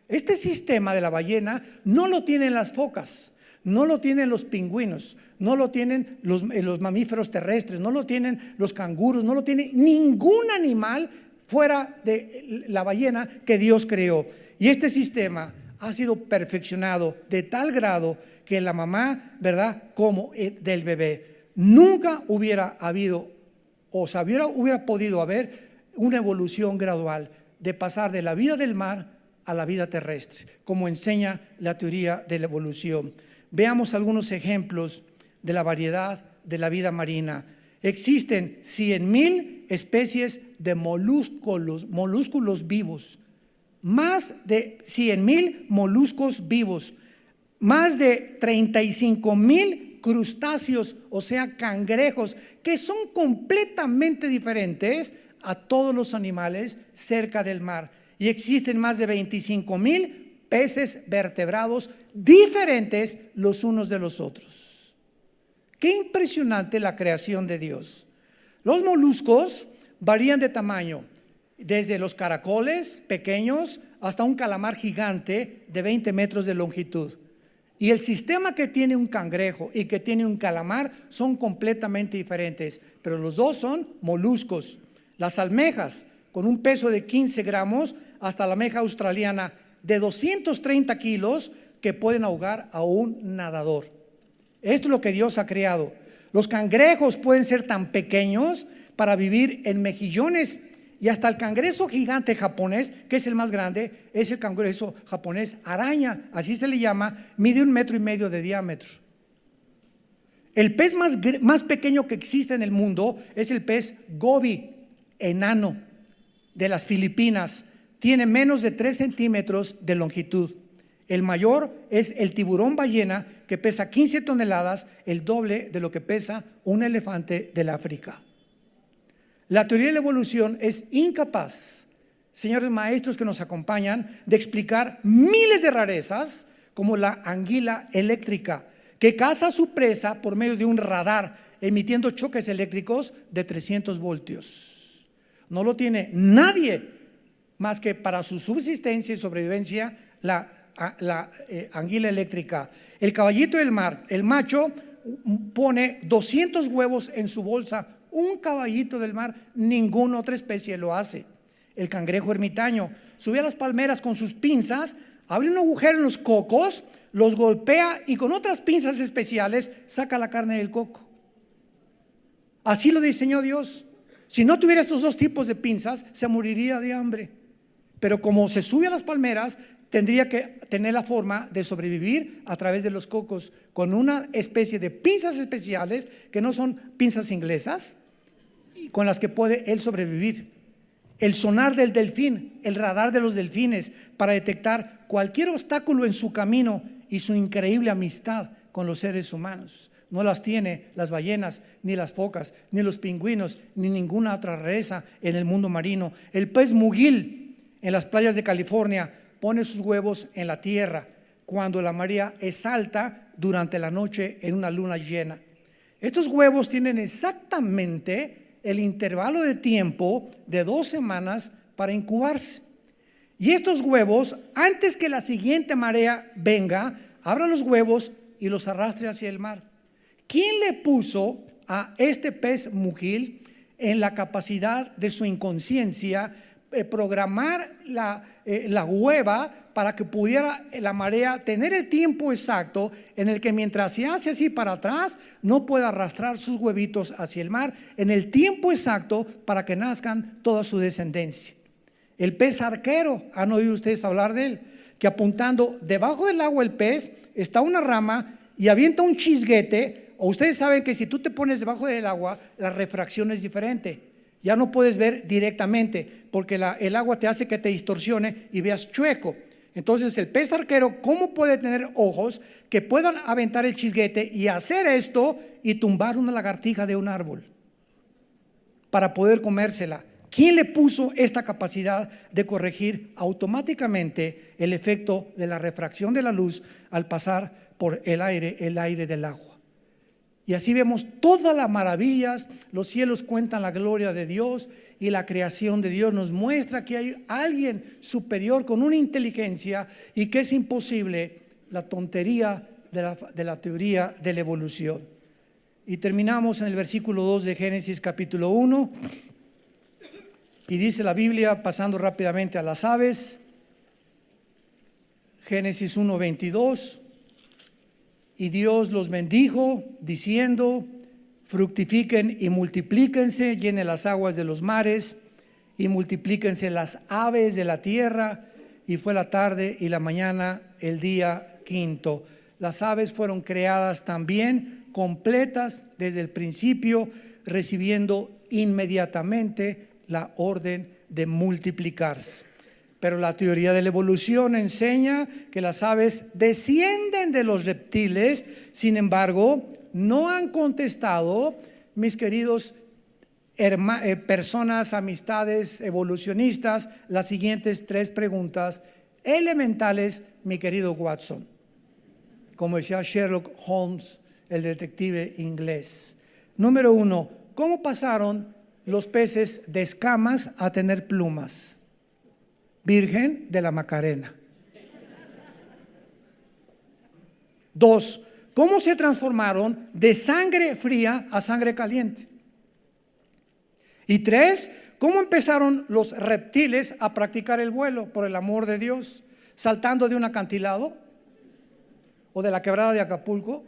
Este sistema de la ballena no lo tienen las focas, no lo tienen los pingüinos, no lo tienen los mamíferos terrestres, no lo tienen los canguros, no lo tiene ningún animal fuera de la ballena que Dios creó. Y este sistema ha sido perfeccionado de tal grado que la mamá, ¿verdad?, como del bebé, nunca hubiera habido, o sea, hubiera podido haber una evolución gradual de pasar de la vida del mar a la vida terrestre, como enseña la teoría de la evolución. Veamos algunos ejemplos de la variedad de la vida marina. Existen 100,000 especies de molúsculos vivos, más de 100,000 moluscos vivos, más de 35,000 crustáceos, o sea, cangrejos, que son completamente diferentes a todos los animales cerca del mar. Y existen más de 25,000 peces vertebrados diferentes los unos de los otros. Qué impresionante la creación de Dios. Los moluscos varían de tamaño, desde los caracoles pequeños hasta un calamar gigante de 20 metros de longitud. Y el sistema que tiene un cangrejo y que tiene un calamar son completamente diferentes, pero los dos son moluscos. Las almejas, con un peso de 15 gramos, hasta la almeja australiana de 230 kilos, que pueden ahogar a un nadador. Esto es lo que Dios ha creado. Los cangrejos pueden ser tan pequeños para vivir en mejillones, y hasta el cangrejo gigante japonés, que es el más grande, es el cangrejo japonés araña, así se le llama, mide 1,5 metros de diámetro. El pez más pequeño que existe en el mundo es el pez gobi, enano, de las Filipinas. Tiene menos de 3 centímetros de longitud. El mayor es el tiburón ballena, que pesa 15 toneladas, el doble de lo que pesa un elefante del África. La teoría de la evolución es incapaz, señores maestros que nos acompañan, de explicar miles de rarezas, como la anguila eléctrica, que caza a su presa por medio de un radar, emitiendo choques eléctricos de 300 voltios. No lo tiene nadie más que para su subsistencia y sobrevivencia la anguila eléctrica. El caballito del mar, el macho, pone 200 huevos en su bolsa. Un caballito del mar, ninguna otra especie lo hace. El cangrejo ermitaño sube a las palmeras con sus pinzas, abre un agujero en los cocos, los golpea y con otras pinzas especiales saca la carne del coco. Así lo diseñó Dios. Si no tuviera estos dos tipos de pinzas, se moriría de hambre. Pero como se sube a las palmeras, tendría que tener la forma de sobrevivir a través de los cocos con una especie de pinzas especiales que no son pinzas inglesas y con las que puede él sobrevivir. El sonar del delfín, el radar de los delfines para detectar cualquier obstáculo en su camino, y su increíble amistad con los seres humanos. No las tiene las ballenas, ni las focas, ni los pingüinos, ni ninguna otra rareza en el mundo marino. El pez mugil en las playas de California pone sus huevos en la tierra cuando la marea es alta durante la noche en una luna llena. Estos huevos tienen exactamente el intervalo de tiempo de 2 semanas para incubarse. Y estos huevos, antes que la siguiente marea venga, abran los huevos y los arrastre hacia el mar. ¿Quién le puso a este pez mugil en la capacidad de su inconsciencia programar la hueva para que pudiera la marea tener el tiempo exacto en el que, mientras se hace así para atrás, no pueda arrastrar sus huevitos hacia el mar, en el tiempo exacto para que nazcan toda su descendencia? El pez arquero, ¿han oído ustedes hablar de él? Que apuntando debajo del agua el pez está una rama y avienta un chisguete. O ustedes saben que si tú te pones debajo del agua, la refracción es diferente. Ya no puedes ver directamente porque el agua te hace que te distorsione y veas chueco. Entonces el pez arquero, ¿cómo puede tener ojos que puedan aventar el chisguete y hacer esto y tumbar una lagartija de un árbol para poder comérsela? ¿Quién le puso esta capacidad de corregir automáticamente el efecto de la refracción de la luz al pasar por el aire del agua? Y así vemos todas las maravillas. Los cielos cuentan la gloria de Dios, y la creación de Dios nos muestra que hay alguien superior con una inteligencia y que es imposible la tontería de la teoría de la evolución. Y terminamos en el versículo 2 de Génesis capítulo 1. Y dice la Biblia, pasando rápidamente a las aves, Génesis 1:22, y Dios los bendijo diciendo: fructifiquen y multiplíquense, llenen las aguas de los mares y multiplíquense las aves de la tierra y fue la tarde y la mañana el día quinto. Las aves fueron creadas también completas desde el principio, recibiendo inmediatamente la orden de multiplicarse. Pero la teoría de la evolución enseña que las aves descienden de los reptiles. Sin embargo, no han contestado, mis queridos personas, amistades evolucionistas, las siguientes 3 preguntas elementales, mi querido Watson. Como decía Sherlock Holmes, el detective inglés. Número 1, ¿cómo pasaron los peces de escamas a tener plumas? Virgen de la Macarena. 2, ¿cómo se transformaron de sangre fría a sangre caliente? Y 3, ¿cómo empezaron los reptiles a practicar el vuelo, por el amor de Dios? ¿Saltando de un acantilado o de la quebrada de Acapulco?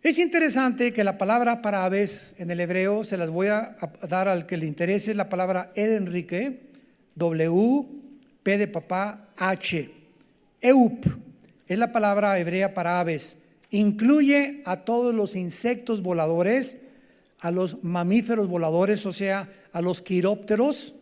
Es interesante que la palabra para aves en el hebreo, se las voy a dar al que le interese, es la palabra Enrique, W, P de papá, H. Eup es la palabra hebrea para aves. Incluye a todos los insectos voladores, a los mamíferos voladores, o sea, a los quirópteros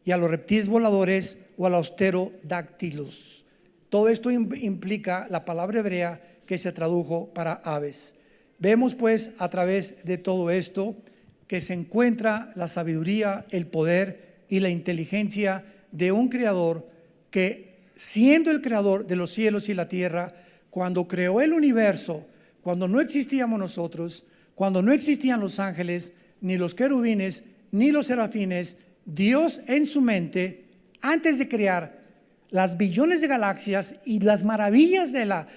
y a los reptiles voladores o a los pterodáctilos. Todo esto implica la palabra hebrea que se tradujo para aves. Vemos pues a través de todo esto que se encuentra la sabiduría, el poder y la inteligencia de un creador que, siendo el creador de los cielos y la tierra, cuando creó el universo, cuando no existíamos nosotros, cuando no existían los ángeles, ni los querubines, ni los serafines, Dios en su mente, antes de crear las billones de galaxias y las maravillas de la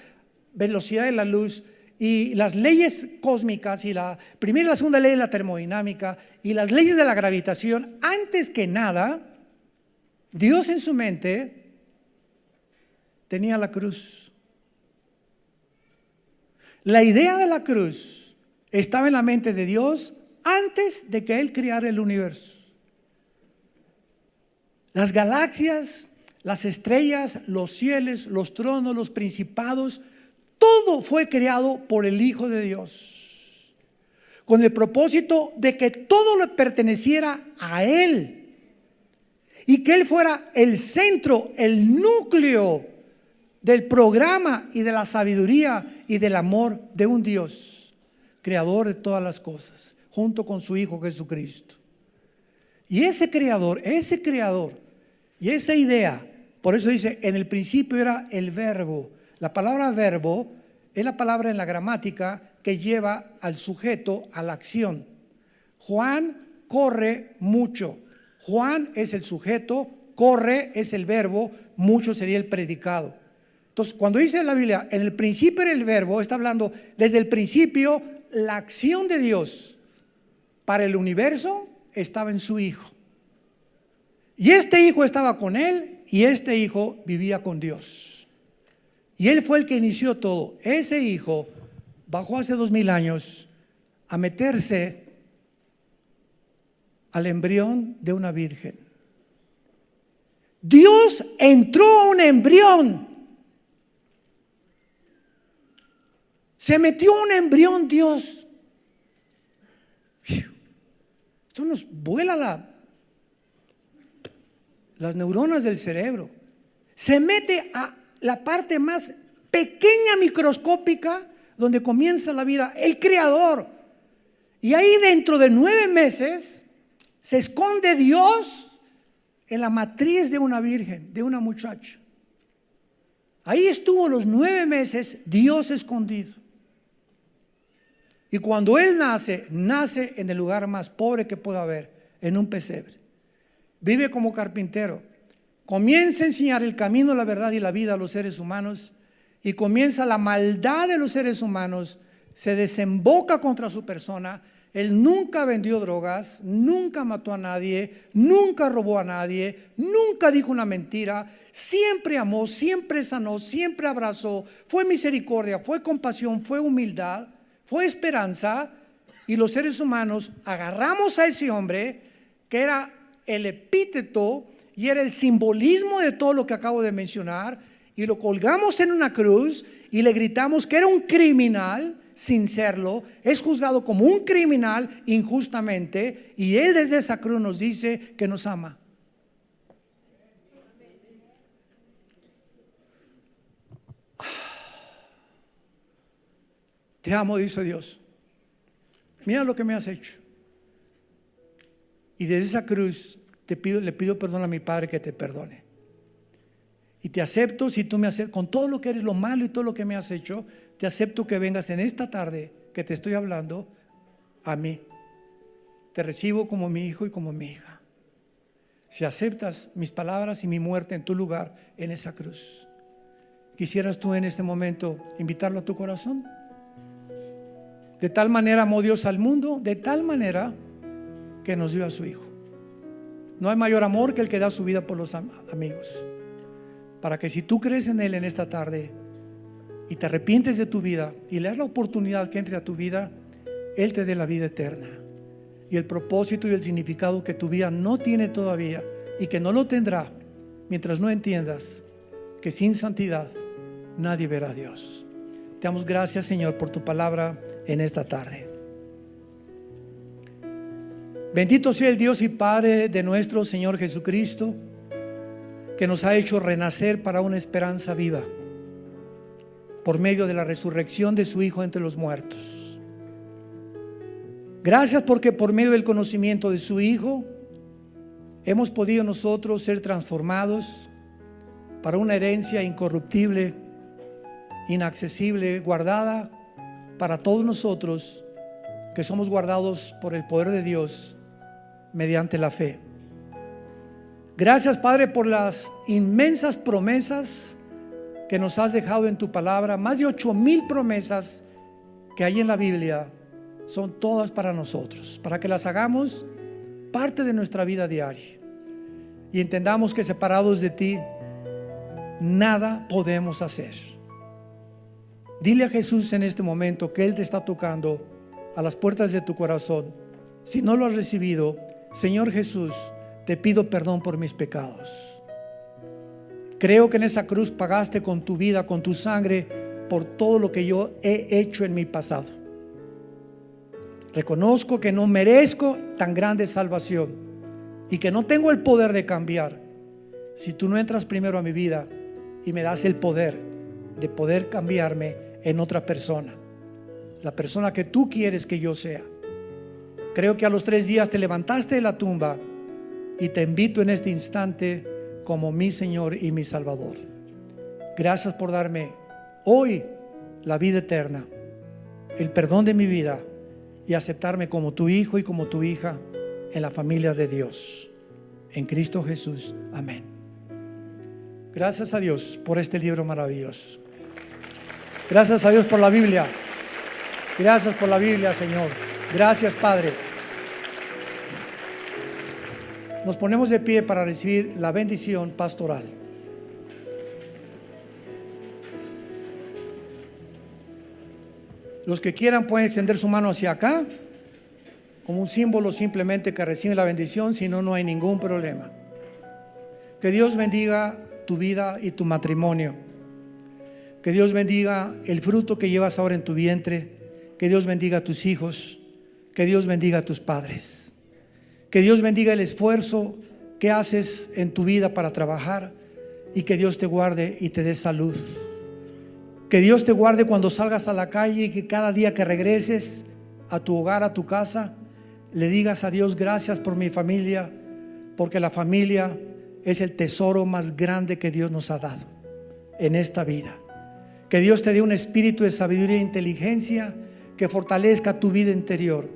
velocidad de la luz y las leyes cósmicas y la primera y la segunda ley de la termodinámica y las leyes de la gravitación, antes que nada, Dios en su mente tenía la cruz. La idea de la cruz estaba en la mente de Dios antes de que Él creara el universo. Las galaxias, las estrellas, los cielos, los tronos, los principados, todo fue creado por el Hijo de Dios, con el propósito de que todo le perteneciera a Él y que Él fuera el centro, el núcleo del programa y de la sabiduría y del amor de un Dios, creador de todas las cosas, junto con su Hijo Jesucristo. Y ese creador y esa idea, por eso dice, en el principio era el verbo. La palabra verbo es la palabra en la gramática que lleva al sujeto a la acción. Juan corre mucho. Juan es el sujeto, corre es el verbo, mucho sería el predicado. Entonces, cuando dice la Biblia, en el principio era el verbo, está hablando desde el principio, la acción de Dios para el universo estaba en su Hijo. Y este Hijo estaba con Él y este Hijo vivía con Dios. Y Él fue el que inició todo. Ese Hijo bajó hace 2000 años a meterse al embrión de una virgen. Dios entró a un embrión. Se metió un embrión Dios. Esto nos vuela las neuronas del cerebro. Se mete a la parte más pequeña, microscópica, donde comienza la vida, el creador. Y ahí dentro de 9 meses se esconde Dios en la matriz de una virgen, de una muchacha. Ahí estuvo los 9 meses Dios escondido. Y cuando Él nace en el lugar más pobre que pueda haber, en un pesebre. Vive como carpintero. Comienza a enseñar el camino, la verdad y la vida a los seres humanos. Y comienza la maldad de los seres humanos. Se desemboca contra su persona. Él nunca vendió drogas, nunca mató a nadie, nunca robó a nadie, nunca dijo una mentira. Siempre amó, siempre sanó, siempre abrazó. Fue misericordia, fue compasión, fue humildad, fue esperanza. Y los seres humanos agarramos a ese hombre que era el epíteto y era el simbolismo de todo lo que acabo de mencionar, y lo colgamos en una cruz y le gritamos que era un criminal sin serlo, es juzgado como un criminal injustamente, y Él desde esa cruz nos dice que nos ama. Te amo, dice Dios. Mira lo que me has hecho. Y desde esa cruz le pido perdón a mi Padre que te perdone. Y te acepto si tú me aceptas, con todo lo que eres, lo malo y todo lo que me has hecho, te acepto que vengas en esta tarde que te estoy hablando a mí. Te recibo como mi hijo y como mi hija. Si aceptas mis palabras y mi muerte en tu lugar en esa cruz, ¿quisieras tú en este momento invitarlo a tu corazón? De tal manera amó Dios al mundo, de tal manera que nos dio a su Hijo. No hay mayor amor que el que da su vida por los amigos. Para que si tú crees en Él en esta tarde y te arrepientes de tu vida y le das la oportunidad que entre a tu vida, Él te dé la vida eterna y el propósito y el significado que tu vida no tiene todavía y que no lo tendrá mientras no entiendas que sin santidad nadie verá a Dios. Te damos gracias, Señor, por tu palabra en esta tarde. Bendito sea el Dios y Padre de nuestro Señor Jesucristo, que nos ha hecho renacer para una esperanza viva por medio de la resurrección de su Hijo entre los muertos. Gracias porque por medio del conocimiento de su Hijo hemos podido nosotros ser transformados para una herencia incorruptible, inaccesible, guardada para todos nosotros que somos guardados por el poder de Dios mediante la fe. Gracias, Padre, por las inmensas promesas que nos has dejado en tu palabra. Más de 8,000 promesas que hay en la Biblia son todas para nosotros, para que las hagamos parte de nuestra vida diaria y entendamos que separados de ti nada podemos hacer. Dile a Jesús en este momento que Él te está tocando a las puertas de tu corazón. Si no lo has recibido, Señor Jesús, te pido perdón por mis pecados. Creo que en esa cruz pagaste con tu vida, con tu sangre, por todo lo que yo he hecho en mi pasado. Reconozco que no merezco tan grande salvación y que no tengo el poder de cambiar si tú no entras primero a mi vida y me das el poder de poder cambiarme en otra persona, la persona que tú quieres que yo sea. Creo que a los 3 días te levantaste de la tumba y te invito en este instante como mi Señor y mi Salvador. Gracias por darme hoy la vida eterna, el perdón de mi vida y aceptarme como tu hijo y como tu hija en la familia de Dios. En Cristo Jesús. Amén. Gracias a Dios por este libro maravilloso. Gracias a Dios por la Biblia. Gracias por la Biblia, Señor. Gracias, Padre. Nos ponemos de pie para recibir la bendición pastoral. Los que quieran pueden extender su mano hacia acá, como un símbolo simplemente que reciben la bendición. Si no, no hay ningún problema. Que Dios bendiga tu vida y tu matrimonio. Que Dios bendiga el fruto que llevas ahora en tu vientre. Que Dios bendiga a tus hijos. Que Dios bendiga a tus padres. Que Dios bendiga el esfuerzo que haces en tu vida para trabajar. Y que Dios te guarde y te dé salud. Que Dios te guarde cuando salgas a la calle y que cada día que regreses a tu hogar, a tu casa, le digas a Dios: gracias por mi familia, porque la familia es el tesoro más grande que Dios nos ha dado en esta vida. Que Dios te dé un espíritu de sabiduría e inteligencia que fortalezca tu vida interior,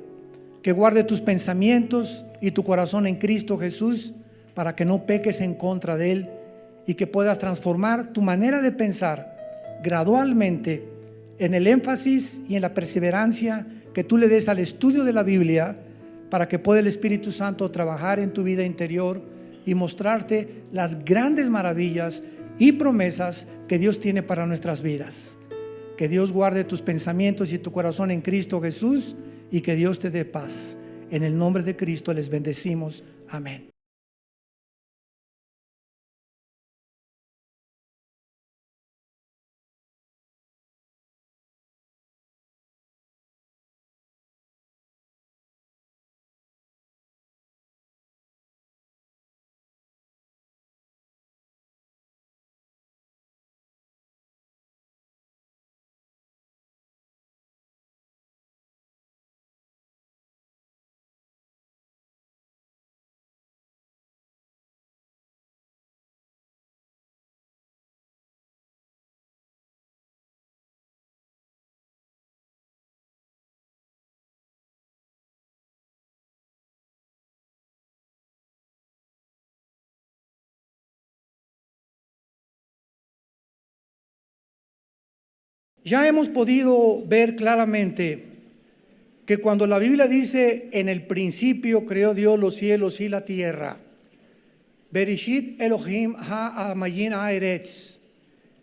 que guarde tus pensamientos y tu corazón en Cristo Jesús para que no peques en contra de Él y que puedas transformar tu manera de pensar gradualmente en el énfasis y en la perseverancia que tú le des al estudio de la Biblia, para que pueda el Espíritu Santo trabajar en tu vida interior y mostrarte las grandes maravillas y promesas que Dios tiene para nuestras vidas. Que Dios guarde tus pensamientos y tu corazón en Cristo Jesús y que Dios te dé paz. En el nombre de Cristo les bendecimos. Amén. Ya hemos podido ver claramente que cuando la Biblia dice en el principio creó Dios los cielos y la tierra, Bereshit Elohim ha'amayin ha'eretz,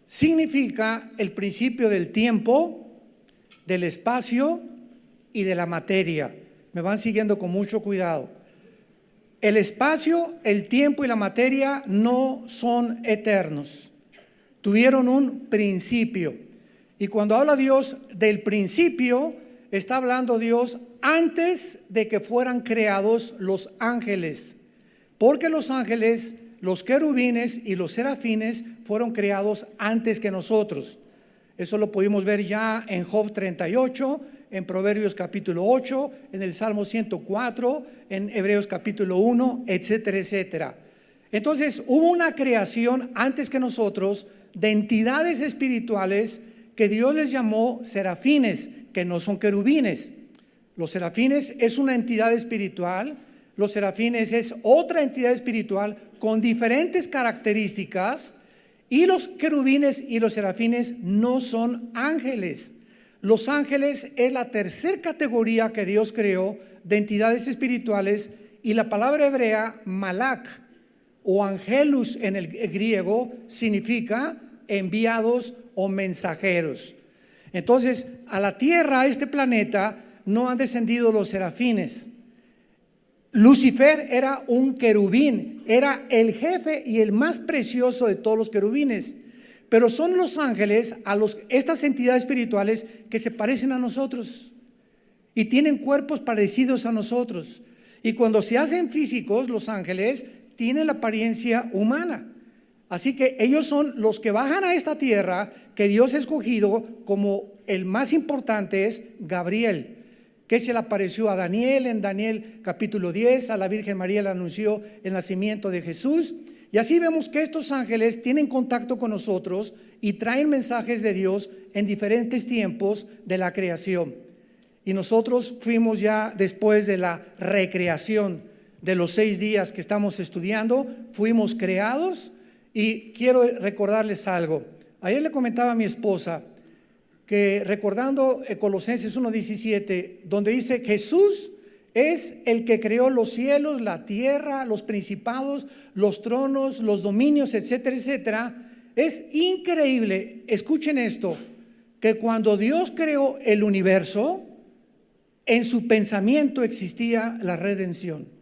significa el principio del tiempo, del espacio y de la materia. Me van siguiendo con mucho cuidado. El espacio, el tiempo y la materia no son eternos. Tuvieron un principio. Y cuando habla Dios del principio, está hablando Dios antes de que fueran creados los ángeles. Porque los ángeles, los querubines y los serafines fueron creados antes que nosotros. Eso lo pudimos ver ya en Job 38, en Proverbios capítulo 8, en el Salmo 104, en Hebreos capítulo 1, etcétera, etcétera. Entonces hubo una creación antes que nosotros de entidades espirituales que Dios les llamó serafines, que no son querubines. Los serafines es una entidad espiritual, los serafines es otra entidad espiritual con diferentes características, y los querubines y los serafines no son ángeles. Los ángeles es la tercera categoría que Dios creó de entidades espirituales, y la palabra hebrea malak o angelus en el griego significa enviados o mensajeros. Entonces, a la tierra, a este planeta, no han descendido los serafines. Lucifer era un querubín, era el jefe y el más precioso de todos los querubines. Pero son los ángeles, estas entidades espirituales que se parecen a nosotros y tienen cuerpos parecidos a nosotros. Y cuando se hacen físicos, los ángeles tienen la apariencia humana. Así que ellos son los que bajan a esta tierra que Dios ha escogido. Como el más importante es Gabriel, que se le apareció a Daniel en Daniel capítulo 10, a la Virgen María le anunció el nacimiento de Jesús. Y así vemos que estos ángeles tienen contacto con nosotros y traen mensajes de Dios en diferentes tiempos de la creación. Y nosotros fuimos ya después de la recreación de los 6 días que estamos estudiando, fuimos creados. Y quiero recordarles algo. Ayer le comentaba a mi esposa que recordando Colosenses 1:17, donde dice Jesús es el que creó los cielos, la tierra, los principados, los tronos, los dominios, etcétera, etcétera. Es increíble, escuchen esto, que cuando Dios creó el universo, en su pensamiento existía la redención.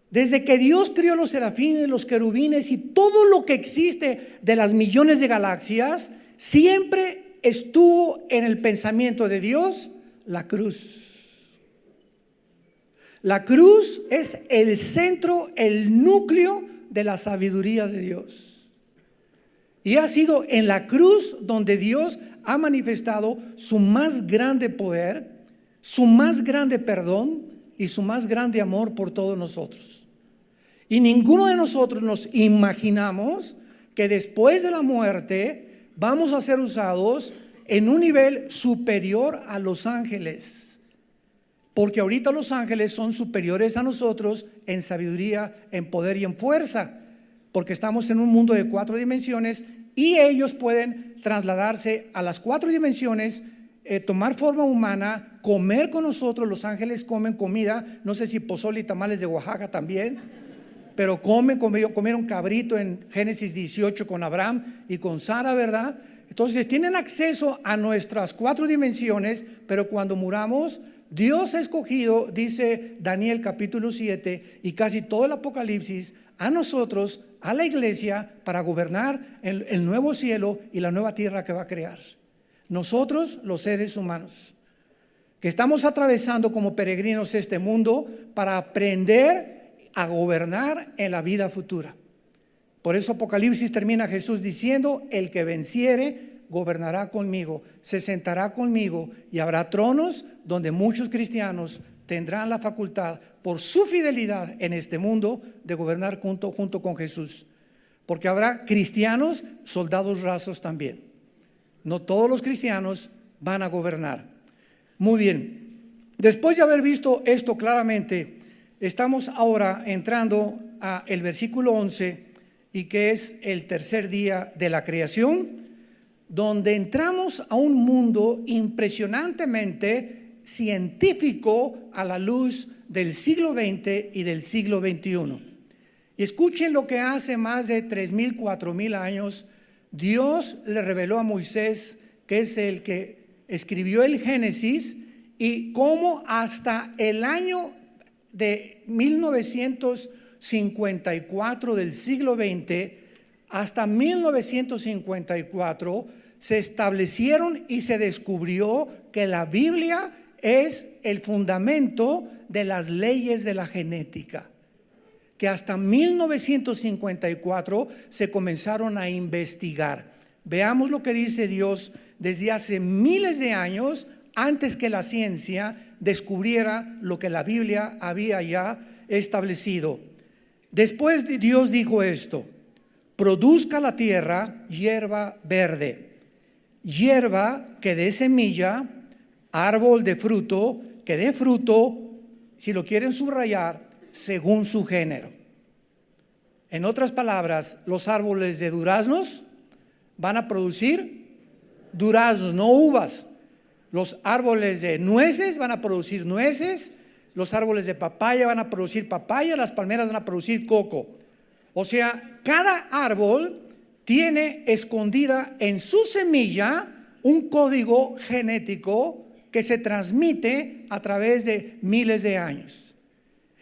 Desde que Dios creó los serafines, los querubines y todo lo que existe de las millones de galaxias, siempre estuvo en el pensamiento de Dios la cruz. La cruz es el centro, el núcleo de la sabiduría de Dios. Y ha sido en la cruz donde Dios ha manifestado su más grande poder, su más grande perdón y su más grande amor por todos nosotros. Y ninguno de nosotros nos imaginamos que después de la muerte vamos a ser usados en un nivel superior a los ángeles. Porque ahorita los ángeles son superiores a nosotros en sabiduría, en poder y en fuerza. Porque estamos en un mundo de 4 dimensiones y ellos pueden trasladarse a las 4 dimensiones, tomar forma humana, comer con nosotros. Los ángeles comen comida, no sé si pozole y tamales de Oaxaca también, pero comieron cabrito en Génesis 18 con Abraham y con Sara, ¿verdad? Entonces tienen acceso a nuestras 4 dimensiones, pero cuando muramos, Dios ha escogido, dice Daniel capítulo 7 y casi todo el Apocalipsis, a nosotros, a la iglesia, para gobernar el nuevo cielo y la nueva tierra que va a crear. Nosotros, los seres humanos, que estamos atravesando como peregrinos este mundo para aprender a gobernar en la vida futura. Por eso Apocalipsis termina Jesús diciendo: el que venciere gobernará conmigo, se sentará conmigo y habrá tronos donde muchos cristianos tendrán la facultad por su fidelidad en este mundo de gobernar junto con Jesús. Porque habrá cristianos, soldados rasos también. No todos los cristianos van a gobernar. Muy bien, después de haber visto esto claramente, estamos ahora entrando a el versículo 11 y que es el tercer día de la creación, donde entramos a un mundo impresionantemente científico a la luz del siglo XX y del siglo XXI. Y escuchen lo que hace más de 3,000, 4,000 años Dios le reveló a Moisés, que es el que escribió el Génesis, y cómo hasta el año de 1954 del siglo XX, hasta 1954, se establecieron y se descubrió que la Biblia es el fundamento de las leyes de la genética. Que hasta 1954 se comenzaron a investigar. Veamos lo que dice Dios desde hace miles de años, antes que la ciencia descubriera lo que la Biblia había ya establecido. Después Dios dijo esto: produzca la tierra hierba verde, hierba que dé semilla, árbol de fruto que dé fruto, si lo quieren subrayar, según su género. En otras palabras, los árboles de duraznos van a producir duraznos, no uvas. Los árboles de nueces van a producir nueces. Los árboles de papaya van a producir papaya. Las palmeras van a producir coco. O sea, cada árbol tiene escondida en su semilla un código genético que se transmite a través de miles de años.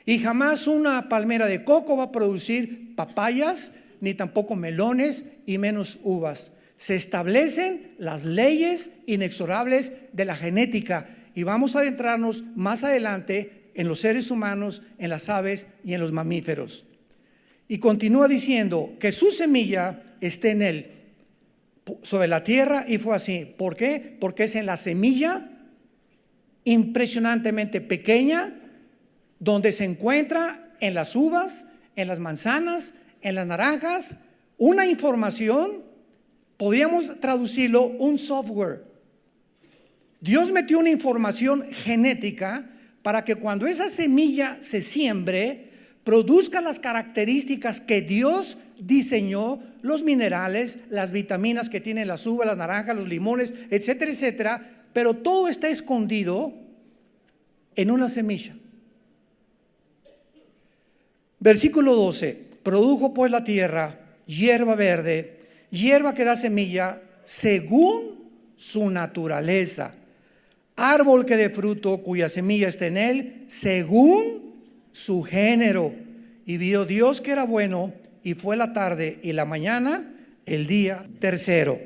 Y jamás una palmera de coco va a producir papayas, ni tampoco melones, y menos uvas. Se establecen las leyes inexorables de la genética, y vamos a adentrarnos más adelante en los seres humanos, en las aves y en los mamíferos. Y continúa diciendo que su semilla esté en él, sobre la tierra, y fue así. ¿Por qué? Porque es en la semilla impresionantemente pequeña donde se encuentra en las uvas, en las manzanas, en las naranjas, una información, podríamos traducirlo, un software. Dios metió una información genética para que cuando esa semilla se siembre, produzca las características que Dios diseñó, los minerales, las vitaminas que tienen las uvas, las naranjas, los limones, etcétera, etcétera, pero todo está escondido en una semilla. Versículo 12: produjo pues la tierra hierba verde, hierba que da semilla según su naturaleza, árbol que dé fruto cuya semilla está en él según su género. Y vio Dios que era bueno, y fue la tarde y la mañana el día tercero.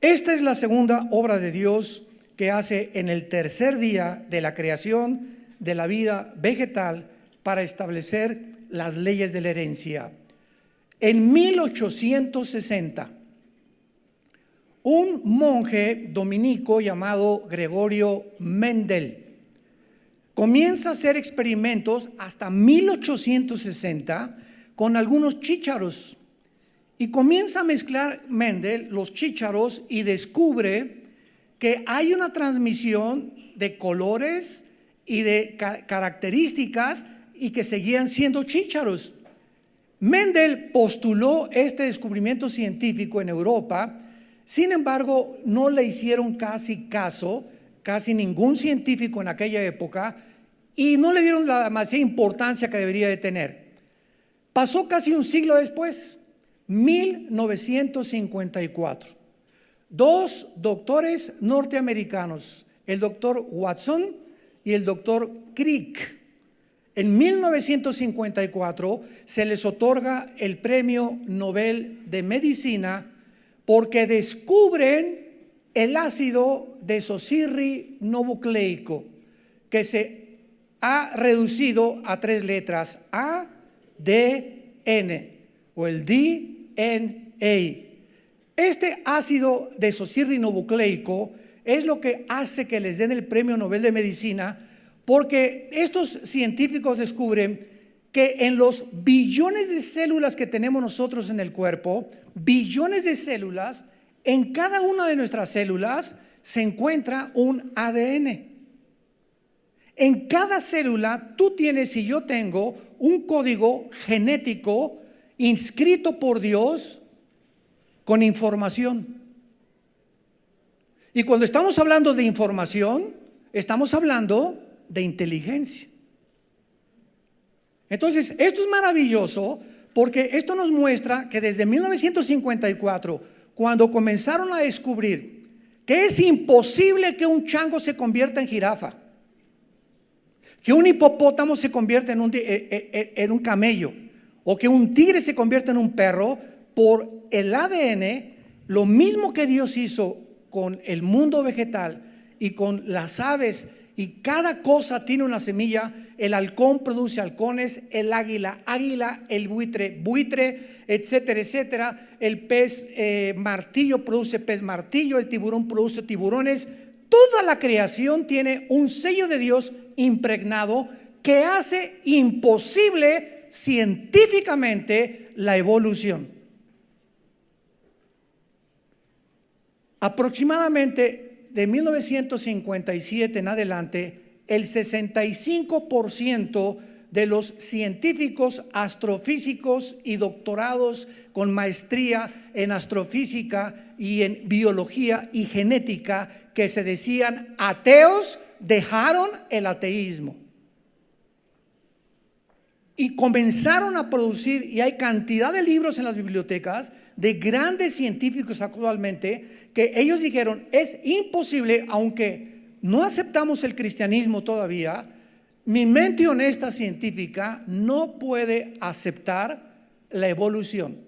Esta es la segunda obra de Dios que hace en el tercer día de la creación de la vida vegetal para establecer las leyes de la herencia. En 1860, un monje dominico llamado Gregorio Mendel comienza a hacer experimentos hasta 1860 con algunos chícharos, y comienza a mezclar Mendel los chícharos y descubre que hay una transmisión de colores y de características y que seguían siendo chícharos. Mendel postuló este descubrimiento científico en Europa. Sin embargo, no le hicieron casi caso, casi ningún científico en aquella época, y no le dieron la demasiada importancia que debería de tener. Pasó casi un siglo después, 1954. Dos doctores norteamericanos, el doctor Watson y el doctor Crick, en 1954 se les otorga el Premio Nobel de Medicina porque descubren el ácido desoxirribonucleico, que se ha reducido a 3 letras: A, D, N, o el DNA. Este ácido desoxirribonucleico es lo que hace que les den el Premio Nobel de Medicina, porque estos científicos descubren que en los billones de células que tenemos nosotros en el cuerpo, billones de células, en cada una de nuestras células se encuentra un ADN. En cada célula tú tienes y yo tengo un código genético inscrito por Dios con información. Y cuando estamos hablando de información, estamos hablando de inteligencia. Entonces, esto es maravilloso porque esto nos muestra que desde 1954, cuando comenzaron a descubrir que es imposible que un chango se convierta en jirafa, que un hipopótamo se convierta en un camello, o que un tigre se convierta en un perro, por el ADN, lo mismo que Dios hizo con el mundo vegetal y con las aves, y cada cosa tiene una semilla. El halcón produce halcones, el águila, el buitre, etcétera, etcétera. El pez martillo produce pez martillo, el tiburón produce tiburones. Toda la creación tiene un sello de Dios impregnado que hace imposible científicamente la evolución. Aproximadamente de 1957 en adelante, el 65% de los científicos astrofísicos y doctorados con maestría en astrofísica y en biología y genética que se decían ateos, dejaron el ateísmo y comenzaron a producir, y hay cantidad de libros en las bibliotecas de grandes científicos actualmente que ellos dijeron: es imposible, aunque no aceptamos el cristianismo todavía, mi mente honesta científica no puede aceptar la evolución.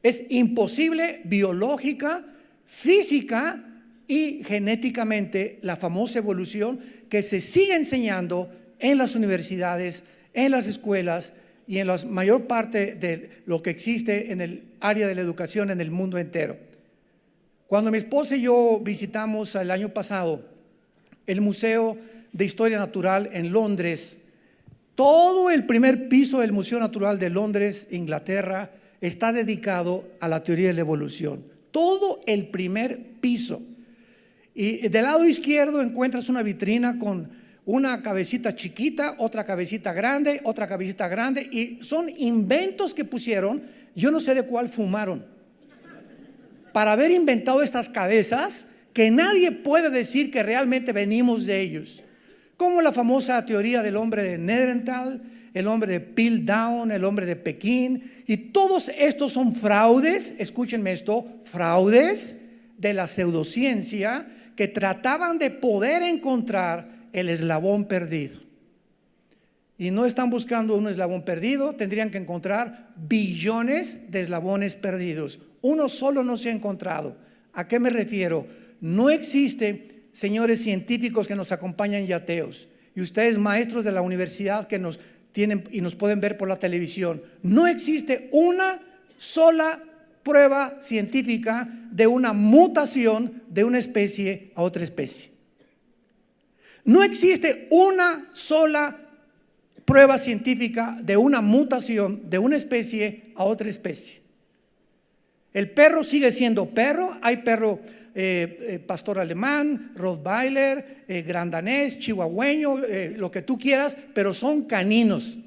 Es imposible biológica, física y genéticamente la famosa evolución que se sigue enseñando en las universidades, en las escuelas y en la mayor parte de lo que existe en el área de la educación en el mundo entero. Cuando mi esposa y yo visitamos el año pasado el Museo de Historia Natural en Londres, todo el primer piso del Museo Natural de Londres, Inglaterra, está dedicado a la teoría de la evolución. Todo el primer piso. Y del lado izquierdo encuentras una vitrina con una cabecita chiquita, otra cabecita grande, y son inventos que pusieron. Yo no sé de cuál fumaron para haber inventado estas cabezas que nadie puede decir que realmente venimos de ellos, como la famosa teoría del hombre de Neandertal, el hombre de Piltdown, el hombre de Pekín, y todos estos son fraudes, escúchenme esto, fraudes de la pseudociencia que trataban de poder encontrar el eslabón perdido. Y no están buscando un eslabón perdido, tendrían que encontrar billones de eslabones perdidos. Uno solo no se ha encontrado. ¿A qué me refiero? No existe, señores científicos que nos acompañan y ateos, y ustedes maestros de la universidad que nos tienen y nos pueden ver por la televisión, no existe una sola prueba científica de una mutación de una especie a otra especie. No existe una sola prueba científica de una mutación de una especie a otra especie. El perro sigue siendo perro. Hay perro pastor alemán, rottweiler, gran danés, chihuahueño, lo que tú quieras, pero son caninos.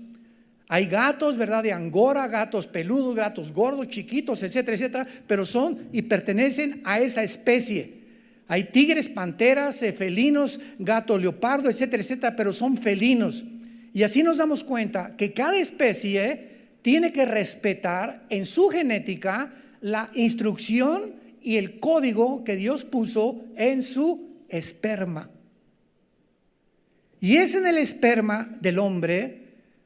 Hay gatos, ¿verdad?, de Angora, gatos peludos, gatos gordos, chiquitos, etcétera, etcétera, pero son y pertenecen a esa especie. Hay tigres, panteras, felinos, gato leopardo, etcétera, etcétera, pero son felinos. Y así nos damos cuenta que cada especie tiene que respetar en su genética la instrucción y el código que Dios puso en su esperma. Y es en el esperma del hombre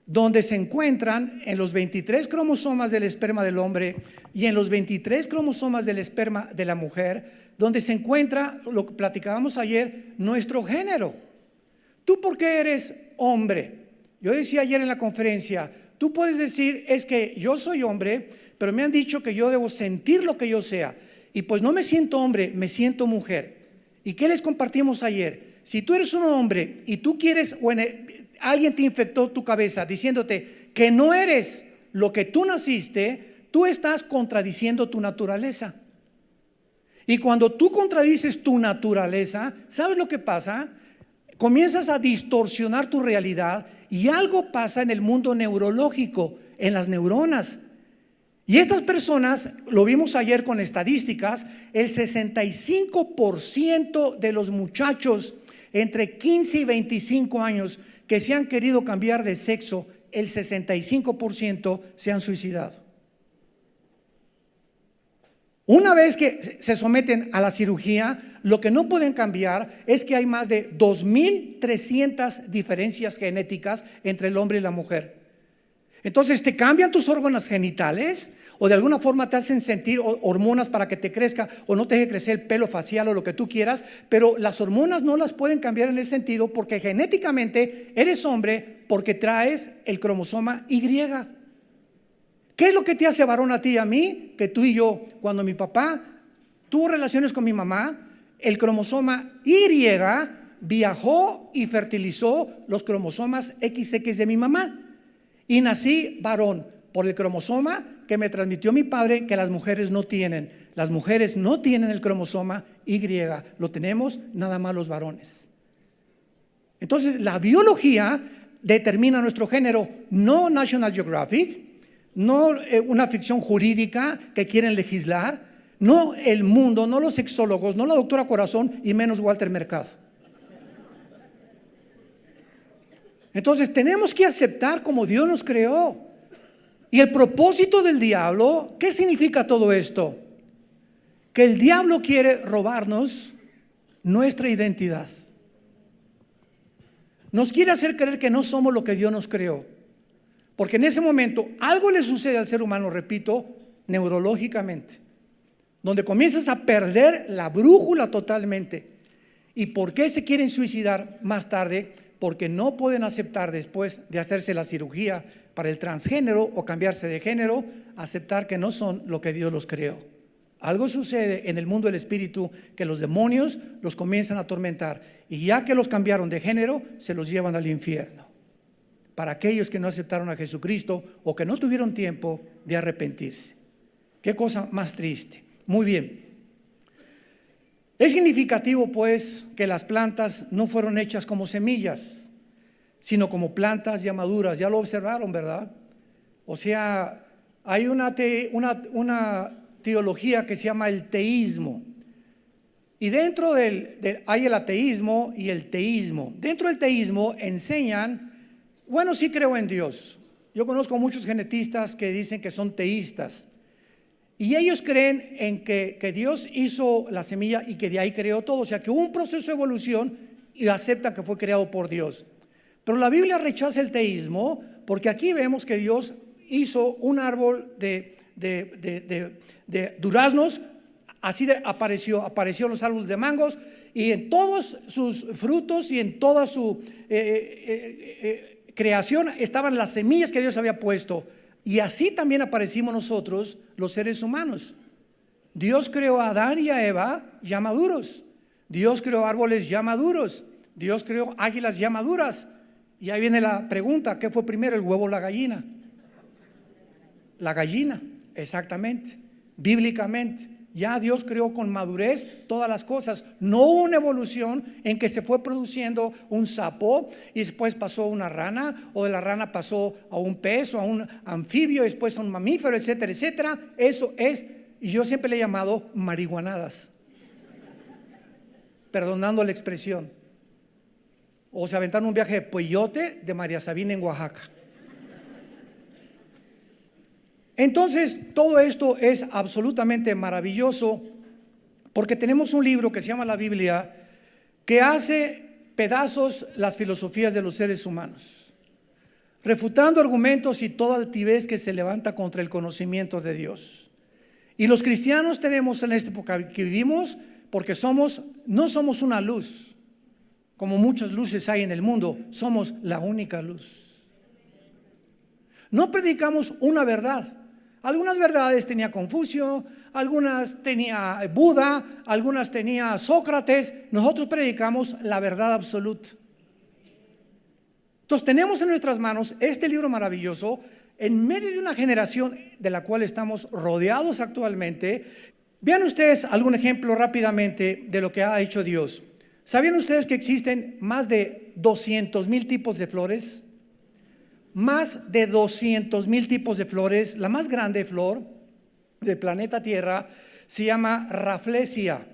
donde se encuentran, en los 23 cromosomas del esperma del hombre y en los 23 cromosomas del esperma de la mujer, donde se encuentra, lo que platicábamos ayer, nuestro género. ¿Tú por qué eres hombre? Yo decía ayer en la conferencia, tú puedes decir: es que yo soy hombre, pero me han dicho que yo debo sentir lo que yo sea, y pues no me siento hombre, me siento mujer. ¿Y qué les compartimos ayer? Si tú eres un hombre y tú quieres, alguien te infectó tu cabeza diciéndote que no eres lo que tú naciste, tú estás contradiciendo tu naturaleza. Y cuando tú contradices tu naturaleza, ¿sabes lo que pasa? Comienzas a distorsionar tu realidad y algo pasa en el mundo neurológico, en las neuronas. Y estas personas, lo vimos ayer con estadísticas, el 65% de los muchachos entre 15 y 25 años que se han querido cambiar de sexo, el 65% se han suicidado. Una vez que se someten a la cirugía, lo que no pueden cambiar es que hay más de 2,300 diferencias genéticas entre el hombre y la mujer. Entonces te cambian tus órganos genitales o de alguna forma te hacen sentir hormonas para que te crezca o no te deje crecer el pelo facial o lo que tú quieras, pero las hormonas no las pueden cambiar en ese sentido porque genéticamente eres hombre porque traes el cromosoma Y. ¿Qué es lo que te hace varón a ti y a mí? Que tú y yo, cuando mi papá tuvo relaciones con mi mamá, el cromosoma Y viajó y fertilizó los cromosomas XX de mi mamá. Y nací varón por el cromosoma que me transmitió mi padre, que las mujeres no tienen. Las mujeres no tienen el cromosoma Y, lo tenemos nada más los varones. Entonces la biología determina nuestro género, no National Geographic, no una ficción jurídica que quieren legislar, no el mundo, no los sexólogos, no la doctora Corazón y menos Walter Mercado. Entonces tenemos que aceptar como Dios nos creó. Y el propósito del diablo, ¿qué significa todo esto? Que el diablo quiere robarnos nuestra identidad. Nos quiere hacer creer que no somos lo que Dios nos creó. Porque en ese momento algo le sucede al ser humano, repito, neurológicamente, donde comienzas a perder la brújula totalmente. ¿Y por qué se quieren suicidar más tarde? Porque no pueden aceptar, después de hacerse la cirugía para el transgénero o cambiarse de género, aceptar que no son lo que Dios los creó. Algo sucede en el mundo del espíritu que los demonios los comienzan a atormentar, y ya que los cambiaron de género, se los llevan al infierno. Para aquellos que no aceptaron a Jesucristo o que no tuvieron tiempo de arrepentirse. Qué cosa más triste. Muy bien. Es significativo pues que las plantas no fueron hechas como semillas, sino como plantas ya maduras. Ya lo observaron, ¿verdad? O sea, hay una teología que se llama el teísmo. Y dentro hay el ateísmo y el teísmo. Dentro del teísmo enseñan, bueno, sí creo en Dios. Yo conozco muchos genetistas que dicen que son teístas. Y ellos creen en que Dios hizo la semilla y que de ahí creó todo. O sea, que hubo un proceso de evolución y aceptan que fue creado por Dios. Pero la Biblia rechaza el teísmo porque aquí vemos que Dios hizo un árbol de duraznos, así apareció los árboles de mangos, y en todos sus frutos y en toda su creación estaban las semillas que Dios había puesto. Y así también aparecimos nosotros, los seres humanos. Dios creó a Adán y a Eva ya maduros. Dios creó árboles ya maduros. Dios creó águilas ya maduras. Y ahí viene la pregunta: ¿qué fue primero, el huevo o la gallina? La gallina, exactamente. Bíblicamente, ya Dios creó con madurez todas las cosas. No hubo una evolución en que se fue produciendo un sapo y después pasó a una rana, o de la rana pasó a un pez o a un anfibio, después a un mamífero, etcétera, etcétera. Eso es, y yo siempre le he llamado marihuanadas, perdonando la expresión. O se aventaron un viaje de peyote de María Sabina en Oaxaca. Entonces, todo esto es absolutamente maravilloso porque tenemos un libro que se llama la Biblia, que hace pedazos las filosofías de los seres humanos, refutando argumentos y toda altivez que se levanta contra el conocimiento de Dios. Y los cristianos tenemos en esta época que vivimos, porque no somos una luz, como muchas luces hay en el mundo, somos la única luz. No predicamos una verdad. Algunas verdades tenía Confucio, algunas tenía Buda, algunas tenía Sócrates. Nosotros predicamos la verdad absoluta. Entonces tenemos en nuestras manos este libro maravilloso en medio de una generación de la cual estamos rodeados actualmente. Vean ustedes algún ejemplo rápidamente de lo que ha hecho Dios. ¿Sabían ustedes que existen más de 200,000 tipos de flores? más de 200,000 tipos de flores. La más grande flor del planeta Tierra se llama Rafflesia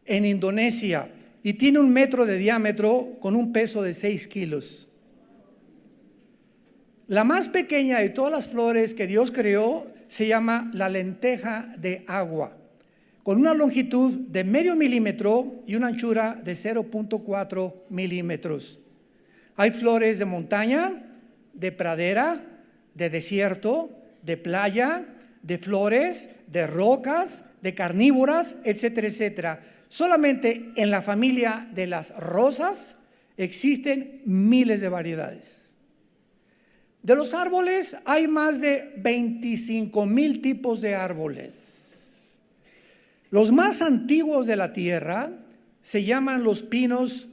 en Indonesia y tiene 1 metro de diámetro con un peso de 6 kilos. La más pequeña de todas las flores que Dios creó se llama la lenteja de agua, con una longitud de medio milímetro y una anchura de 0.4 milímetros. Hay flores de montaña, de pradera, de desierto, de playa, de flores, de rocas, de carnívoras, etcétera, etcétera. Solamente en la familia de las rosas existen miles de variedades. De los árboles hay más de 25,000 tipos de árboles. Los más antiguos de la tierra se llaman los pinos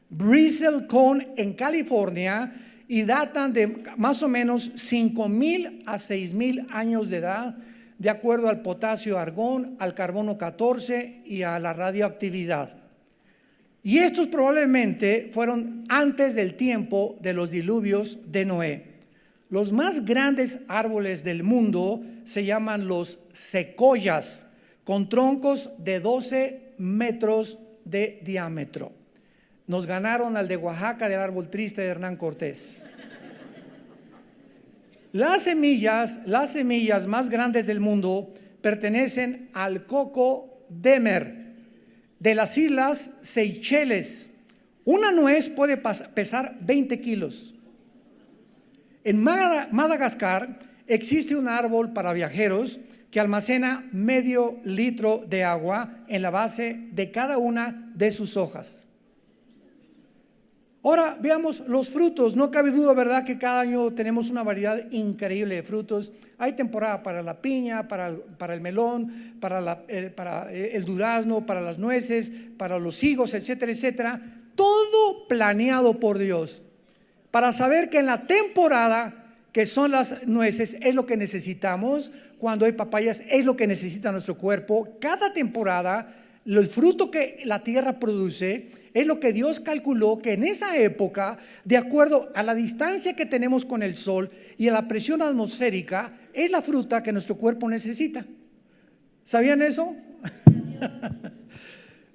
bristlecone en California y datan de más o menos 5,000 a 6,000 años de edad, de acuerdo al potasio argón, al carbono 14 y a la radioactividad. Y estos probablemente fueron antes del tiempo de los diluvios de Noé. Los más grandes árboles del mundo se llaman los secoyas, con troncos de 12 metros de diámetro. Nos ganaron al de Oaxaca, del árbol triste de Hernán Cortés. Las semillas más grandes del mundo pertenecen al coco Demer de las islas Seychelles. Una nuez puede pesar 20 kilos. En Madagascar existe un árbol para viajeros que almacena medio litro de agua en la base de cada una de sus hojas. Ahora veamos los frutos. No cabe duda, ¿verdad?, que cada año tenemos una variedad increíble de frutos. Hay temporada para la piña, para el melón, para el durazno, para las nueces, para los higos, etcétera, etcétera. Todo planeado por Dios para saber que en la temporada que son las nueces es lo que necesitamos. Cuando hay papayas es lo que necesita nuestro cuerpo. Cada temporada, el fruto que la tierra produce es lo que Dios calculó que en esa época, de acuerdo a la distancia que tenemos con el sol y a la presión atmosférica, es la fruta que nuestro cuerpo necesita. ¿Sabían eso?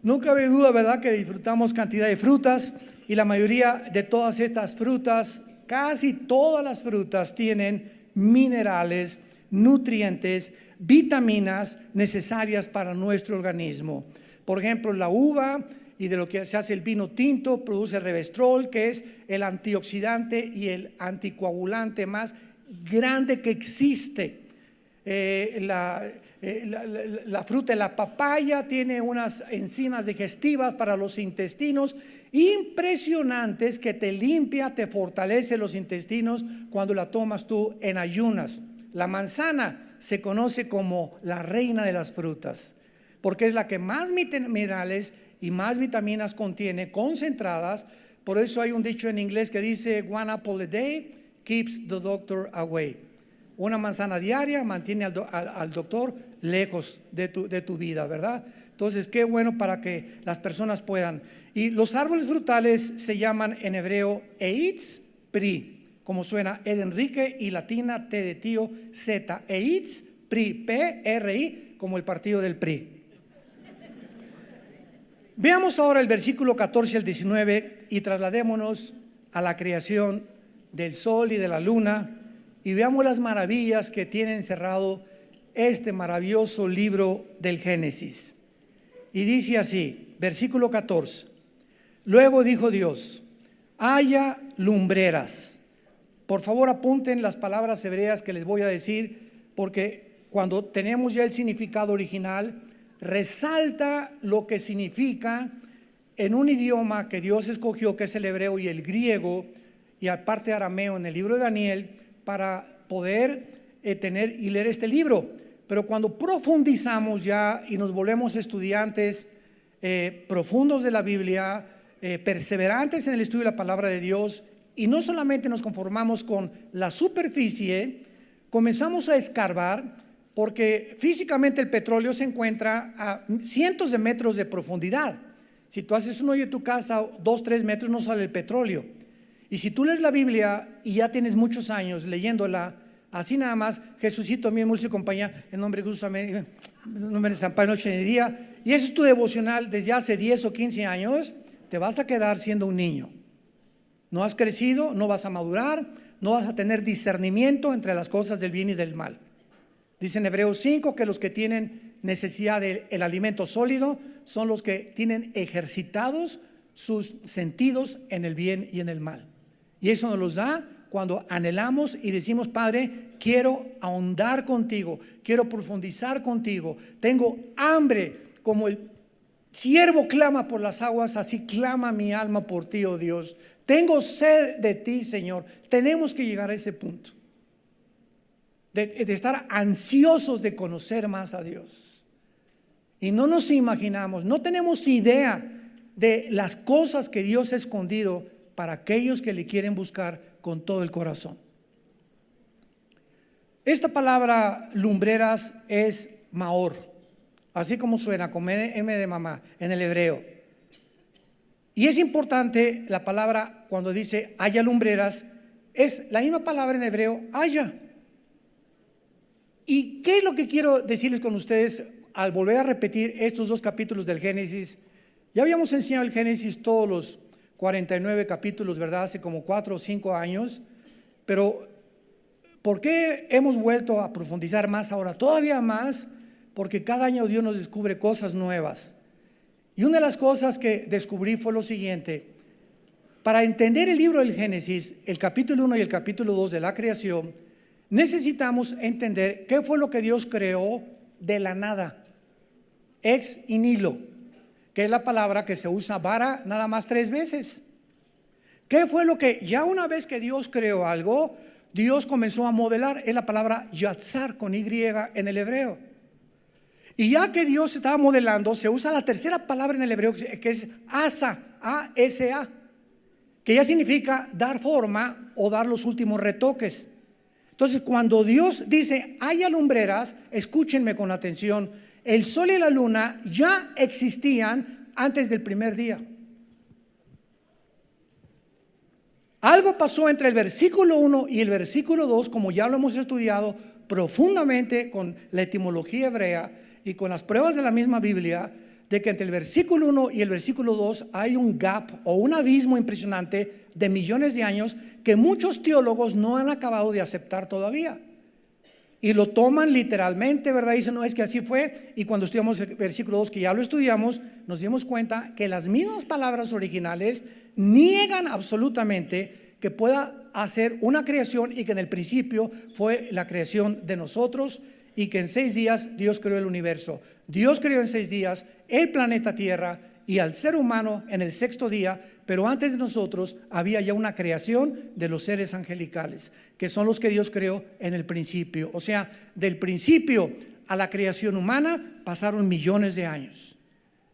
No cabe duda, ¿verdad?, que disfrutamos cantidad de frutas y la mayoría de todas estas frutas, casi todas las frutas tienen minerales, nutrientes, vitaminas necesarias para nuestro organismo. Por ejemplo, la uva, y de lo que se hace el vino tinto, produce el resveratrol, que es el antioxidante y el anticoagulante más grande que existe. La fruta de la papaya tiene unas enzimas digestivas para los intestinos impresionantes que te limpia, te fortalece los intestinos cuando la tomas tú en ayunas. La manzana se conoce como la reina de las frutas porque es la que más minerales y más vitaminas contiene concentradas. Por eso hay un dicho en inglés que dice one apple a day keeps the doctor away. Una manzana diaria mantiene al doctor lejos de tu vida, ¿verdad? Entonces, qué bueno para que las personas puedan. Y los árboles frutales se llaman en hebreo eitz pri, como suena E de Enrique y latina T de tío Z. Eitz pri, P-R-I, como el partido del PRI. Veamos ahora el versículo 14 al 19 y trasladémonos a la creación del sol y de la luna y veamos las maravillas que tiene encerrado este maravilloso libro del Génesis. Y dice así, versículo 14: luego dijo Dios, haya lumbreras. Por favor, apunten las palabras hebreas que les voy a decir, porque cuando tenemos ya el significado original, resalta lo que significa en un idioma que Dios escogió, que es el hebreo y el griego, y aparte arameo en el libro de Daniel, para poder tener y leer este libro. Pero cuando profundizamos ya y nos volvemos estudiantes profundos de la Biblia, perseverantes en el estudio de la palabra de Dios, y no solamente nos conformamos con la superficie, comenzamos a escarbar, porque físicamente el petróleo se encuentra a cientos de metros de profundidad. Si tú haces un hoyo en tu casa, 2, 3 metros, no sale el petróleo. Y si tú lees la Biblia y ya tienes muchos años leyéndola, así nada más, Jesucito, mi dulce compañía, en nombre de Jesús, amén, en nombre de San Padre, noche y día, y ese es tu devocional desde hace 10 o 15 años, te vas a quedar siendo un niño. No has crecido, no vas a madurar, no vas a tener discernimiento entre las cosas del bien y del mal. Dice en Hebreos 5 que los que tienen necesidad del alimento sólido son los que tienen ejercitados sus sentidos en el bien y en el mal. Y eso nos los da cuando anhelamos y decimos: Padre, quiero ahondar contigo, quiero profundizar contigo, tengo hambre, como el siervo clama por las aguas, así clama mi alma por ti, oh Dios. Tengo sed de ti, Señor. Tenemos que llegar a ese punto de estar ansiosos de conocer más a Dios. Y no nos imaginamos, no tenemos idea de las cosas que Dios ha escondido para aquellos que le quieren buscar con todo el corazón. Esta palabra lumbreras es maor, así como suena, con M de mamá en el hebreo. Y es importante la palabra cuando dice haya lumbreras, es la misma palabra en hebreo, haya. ¿Y qué es lo que quiero decirles con ustedes al volver a repetir estos dos capítulos del Génesis? Ya habíamos enseñado el Génesis todos los 49 capítulos, ¿verdad? Hace como 4 o 5 años. Pero ¿por qué hemos vuelto a profundizar más ahora? Todavía más, porque cada año Dios nos descubre cosas nuevas. Y una de las cosas que descubrí fue lo siguiente: para entender el libro del Génesis, el capítulo 1 y el capítulo 2 de la creación, necesitamos entender qué fue lo que Dios creó de la nada, ex nihilo, que es la palabra que se usa para nada más 3 veces. ¿Qué fue lo que ya una vez que Dios creó algo, Dios comenzó a modelar? Es la palabra yatzar con Y en el hebreo. Y ya que Dios estaba modelando, se usa la tercera palabra en el hebreo que es asa, A-S-A, que ya significa dar forma o dar los últimos retoques. Entonces, cuando Dios dice haya lumbreras, escúchenme con atención, el sol y la luna ya existían antes del primer día. Algo pasó entre el versículo 1 y el versículo 2, como ya lo hemos estudiado profundamente con la etimología hebrea y con las pruebas de la misma Biblia, de que entre el versículo 1 y el versículo 2 hay un gap o un abismo impresionante de millones de años que muchos teólogos no han acabado de aceptar todavía. Y lo toman literalmente, ¿verdad? Dicen, no, es que así fue. Y cuando estudiamos el versículo 2, que ya lo estudiamos, nos dimos cuenta que las mismas palabras originales niegan absolutamente que pueda hacer una creación y que en el principio fue la creación de nosotros y que en 6 días Dios creó el universo. Dios creó en 6 días el planeta Tierra y al ser humano en el 6º día, pero antes de nosotros había ya una creación de los seres angelicales, que son los que Dios creó en el principio. O sea, del principio a la creación humana pasaron millones de años.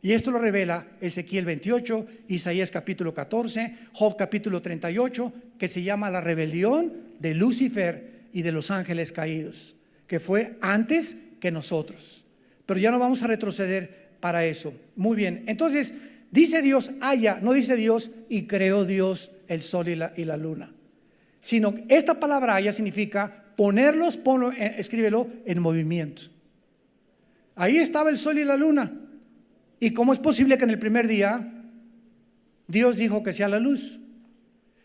Y esto lo revela Ezequiel 28, Isaías capítulo 14, Job capítulo 38, que se llama la rebelión de Lucifer y de los ángeles caídos, que fue antes que nosotros. Pero ya no vamos a retroceder para eso. Muy bien, entonces dice Dios haya, no dice Dios y creó Dios el sol y la luna, sino esta palabra haya significa ponerlos, escríbelo en movimiento. Ahí estaba el sol y la luna. ¿Y cómo es posible que en el primer día Dios dijo que sea la luz?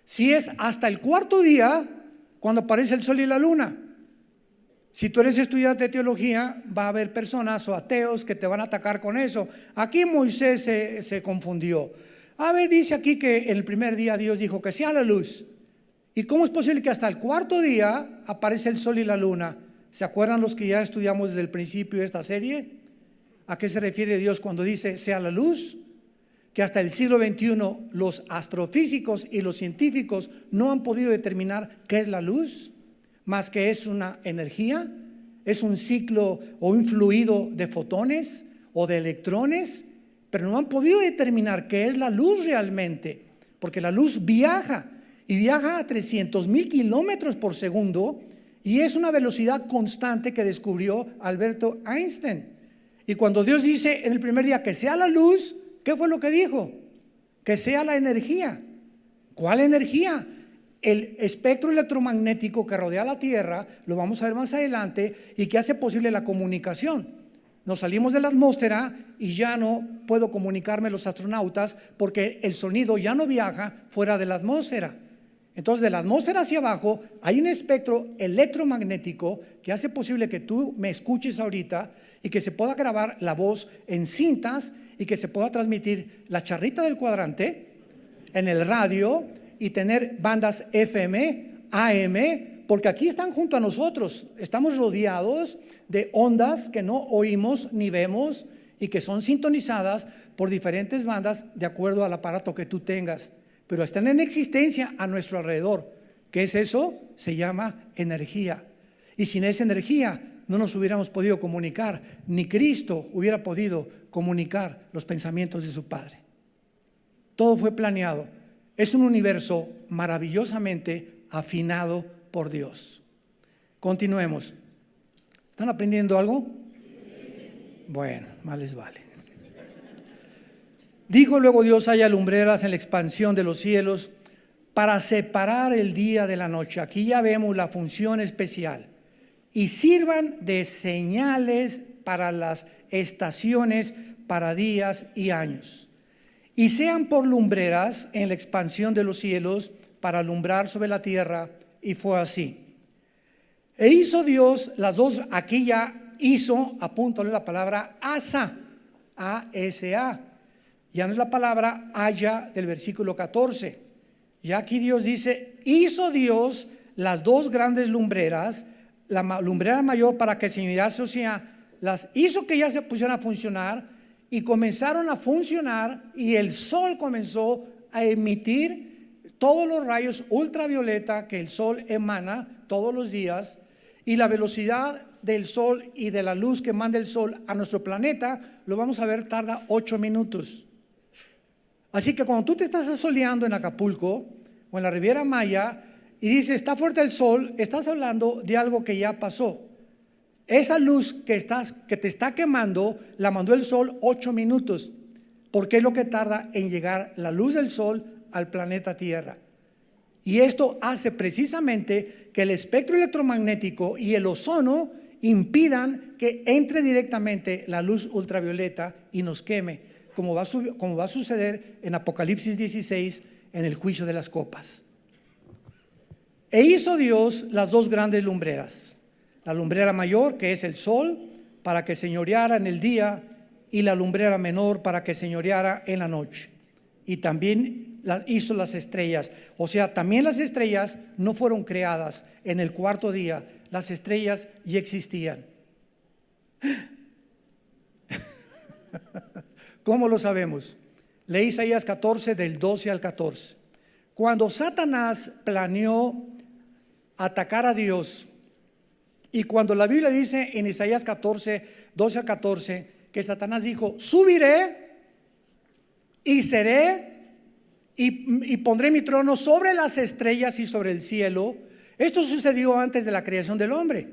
Si es hasta el 4.º día cuando aparece el sol y la luna. Si tú eres estudiante de teología, va a haber personas o ateos que te van a atacar con eso. Aquí Moisés se confundió. A ver, dice aquí que en el primer día Dios dijo que sea la luz. ¿Y cómo es posible que hasta el 4.º día aparece el sol y la luna? ¿Se acuerdan los que ya estudiamos desde el principio de esta serie? ¿A qué se refiere Dios cuando dice sea la luz? Que hasta el siglo XXI los astrofísicos y los científicos no han podido determinar qué es la luz, más que es una energía, es un ciclo o un fluido de fotones o de electrones, pero no han podido determinar qué es la luz realmente, porque la luz viaja y viaja a 300,000 kilómetros por segundo y es una velocidad constante que descubrió Alberto Einstein. Y cuando Dios dice en el primer día que sea la luz, ¿qué fue lo que dijo? Que sea la energía. ¿Cuál energía? el espectro electromagnético que rodea la Tierra, lo vamos a ver más adelante, y que hace posible la comunicación. Nos salimos de la atmósfera y ya no puedo comunicarme los astronautas porque el sonido ya no viaja fuera de la atmósfera. Entonces, de la atmósfera hacia abajo hay un espectro electromagnético que hace posible que tú me escuches ahorita y que se pueda grabar la voz en cintas y que se pueda transmitir la charrita del cuadrante en el radio y tener bandas FM, AM, porque aquí están junto a nosotros. Estamos rodeados de ondas que no oímos ni vemos y que son sintonizadas por diferentes bandas de acuerdo al aparato que tú tengas, pero están en existencia a nuestro alrededor. ¿Qué es eso? Se llama energía. Y sin esa energía no nos hubiéramos podido comunicar, ni Cristo hubiera podido comunicar los pensamientos de su Padre. Todo fue planeado. Es un universo maravillosamente afinado por Dios. Continuemos. ¿Están aprendiendo algo? Bueno, más les vale. Dijo luego Dios: haya lumbreras en la expansión de los cielos para separar el día de la noche. Aquí ya vemos la función especial. Y sirvan de señales para las estaciones, para días y años. Y sean por lumbreras en la expansión de los cielos para alumbrar sobre la tierra. Y fue así. E hizo Dios las dos. Aquí ya hizo, apúntale la palabra asa, A-S-A. Ya no es la palabra haya del versículo 14. Ya aquí Dios dice: hizo Dios las dos grandes lumbreras, la lumbrera mayor para que señorease, o sea, las hizo que ya se pusieran a funcionar y comenzaron a funcionar, y el sol comenzó a emitir todos los rayos ultravioleta que el sol emana todos los días, y la velocidad del sol y de la luz que manda el sol a nuestro planeta, lo vamos a ver, tarda 8 minutos. Así que cuando tú te estás asoleando en Acapulco o en la Riviera Maya y dices está fuerte el sol, estás hablando de algo que ya pasó. Esa luz que te está quemando la mandó el sol 8 minutos, porque es lo que tarda en llegar la luz del sol al planeta Tierra. Y esto hace precisamente que el espectro electromagnético y el ozono impidan que entre directamente la luz ultravioleta y nos queme, como va a suceder en Apocalipsis 16 en el juicio de las copas. E hizo Dios las dos grandes lumbreras, la lumbrera mayor, que es el sol, para que señoreara en el día, y la lumbrera menor para que señoreara en la noche. Y también hizo las estrellas. O sea, también las estrellas no fueron creadas en el cuarto día, las estrellas ya existían. ¿Cómo lo sabemos? Lee Isaías 14 del 12 al 14. Cuando Satanás planeó atacar a Dios, y cuando la Biblia dice en Isaías 14, 12 al 14, que Satanás dijo: subiré y seré y pondré mi trono sobre las estrellas y sobre el cielo. Esto sucedió antes de la creación del hombre,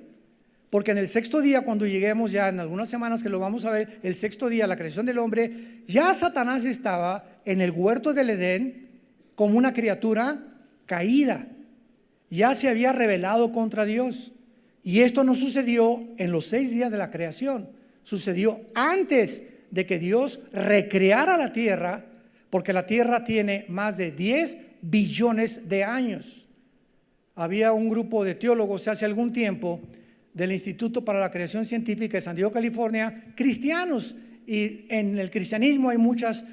porque en el sexto día, cuando lleguemos ya en algunas semanas que lo vamos a ver, el sexto día, la creación del hombre, ya Satanás estaba en el huerto del Edén como una criatura caída, ya se había rebelado contra Dios. Y esto no sucedió en los 6 días de la creación, sucedió antes de que Dios recreara la tierra, porque la tierra tiene más de 10 billones de años. Había un grupo de teólogos hace algún tiempo del Instituto para la Creación Científica de San Diego, California, cristianos, y en el cristianismo hay muchas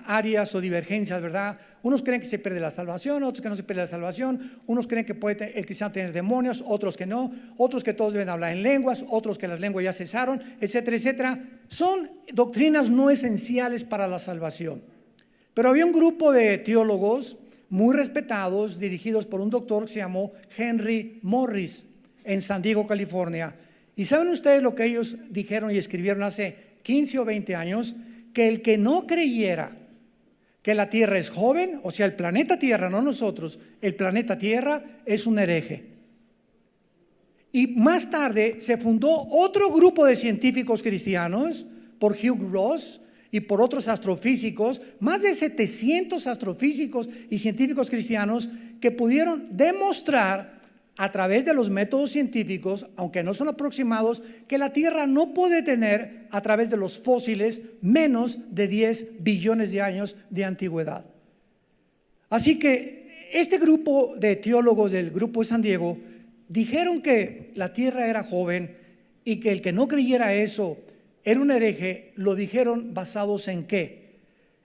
áreas o divergencias, ¿verdad? Unos creen que se pierde la salvación, otros que no se pierde la salvación, unos creen que puede el cristiano tener demonios, otros que no, otros que todos deben hablar en lenguas, otros que las lenguas ya cesaron, etcétera, etcétera. Son doctrinas no esenciales para la salvación. Pero había un grupo de teólogos muy respetados, dirigidos por un doctor que se llamó Henry Morris, en San Diego, California. ¿Y saben ustedes lo que ellos dijeron y escribieron hace 15 o 20 años? Que el que no creyera que la Tierra es joven, o sea, el planeta Tierra, no nosotros, el planeta Tierra es un hereje. Y más tarde se fundó otro grupo de científicos cristianos por Hugh Ross y por otros astrofísicos, más de 700 astrofísicos y científicos cristianos, que pudieron demostrar a través de los métodos científicos, aunque no son aproximados, que la Tierra no puede tener a través de los fósiles menos de 10 billones de años de antigüedad. Así que este grupo de teólogos del grupo de San Diego dijeron que la Tierra era joven y que el que no creyera eso era un hereje. Lo dijeron basados en ¿qué?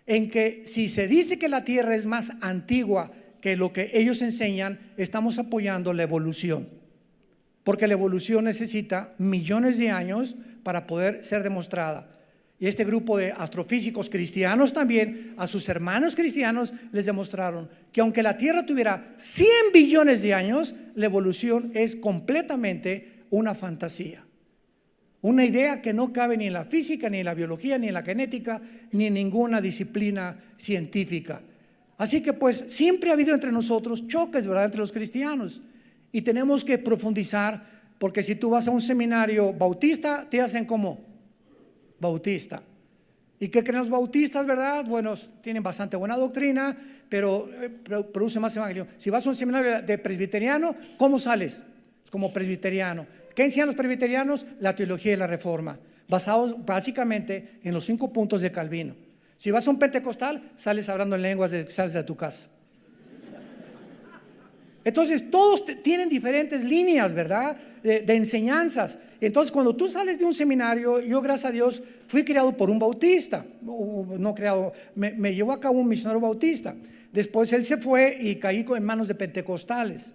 En que si se dice que la Tierra es más antigua que lo que ellos enseñan, estamos apoyando la evolución, porque la evolución necesita millones de años para poder ser demostrada. Y este grupo de astrofísicos cristianos también a sus hermanos cristianos les demostraron que aunque la Tierra tuviera 100 billones de años, la evolución es completamente una fantasía, una idea que no cabe ni en la física, ni en la biología, ni en la genética, ni en ninguna disciplina científica. Así que pues siempre ha habido entre nosotros choques, ¿verdad?, entre los cristianos, y tenemos que profundizar, porque si tú vas a un seminario bautista, te hacen como bautista. ¿Y qué creen los bautistas, verdad? Bueno, tienen bastante buena doctrina, pero producen más evangelio. Si vas a un seminario de presbiteriano, ¿cómo sales? Como presbiteriano. ¿Qué enseñan los presbiterianos? La teología y la reforma, basados básicamente en los 5 puntos de Calvino. Si vas a un pentecostal, sales hablando en lenguas desde que sales de tu casa. Entonces todos tienen diferentes líneas, ¿verdad?, de enseñanzas. Entonces cuando tú sales de un seminario, yo gracias a Dios fui criado por un bautista, no criado, me llevó a cabo un misionero bautista. Después él se fue y caí en manos de pentecostales,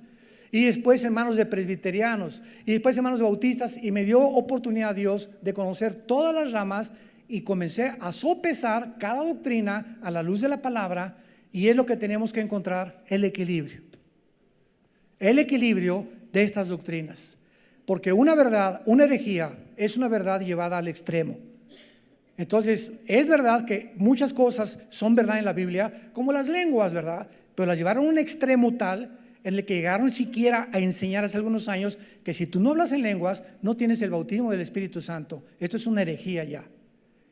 y después en manos de presbiterianos, y después en manos de bautistas, y me dio oportunidad a Dios de conocer todas las ramas, y comencé a sopesar cada doctrina a la luz de la palabra, y es lo que tenemos que encontrar: el equilibrio de estas doctrinas, porque una verdad, una herejía, es una verdad llevada al extremo. Entonces es verdad que muchas cosas son verdad en la Biblia, como las lenguas, ¿verdad?, pero las llevaron a un extremo tal en el que llegaron siquiera a enseñar hace algunos años que si tú no hablas en lenguas, no tienes el bautismo del Espíritu Santo. Esto es una herejía ya.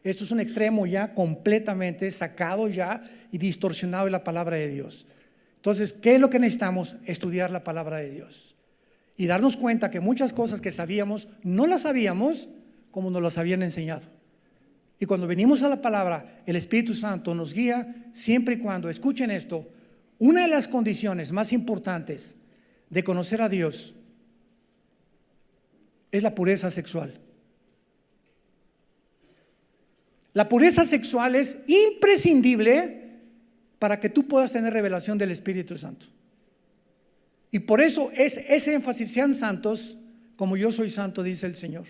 Esto es un extremo ya completamente sacado ya y distorsionado de la palabra de Dios. Entonces, ¿qué es lo que necesitamos? Estudiar la palabra de Dios y darnos cuenta que muchas cosas que sabíamos no las sabíamos como nos las habían enseñado. Y cuando venimos a la palabra, el Espíritu Santo nos guía siempre y cuando, escuchen esto, una de las condiciones más importantes de conocer a Dios es la pureza sexual. La pureza sexual es imprescindible para que tú puedas tener revelación del Espíritu Santo. Y por eso es ese énfasis: sean santos como yo soy santo, dice el Señor.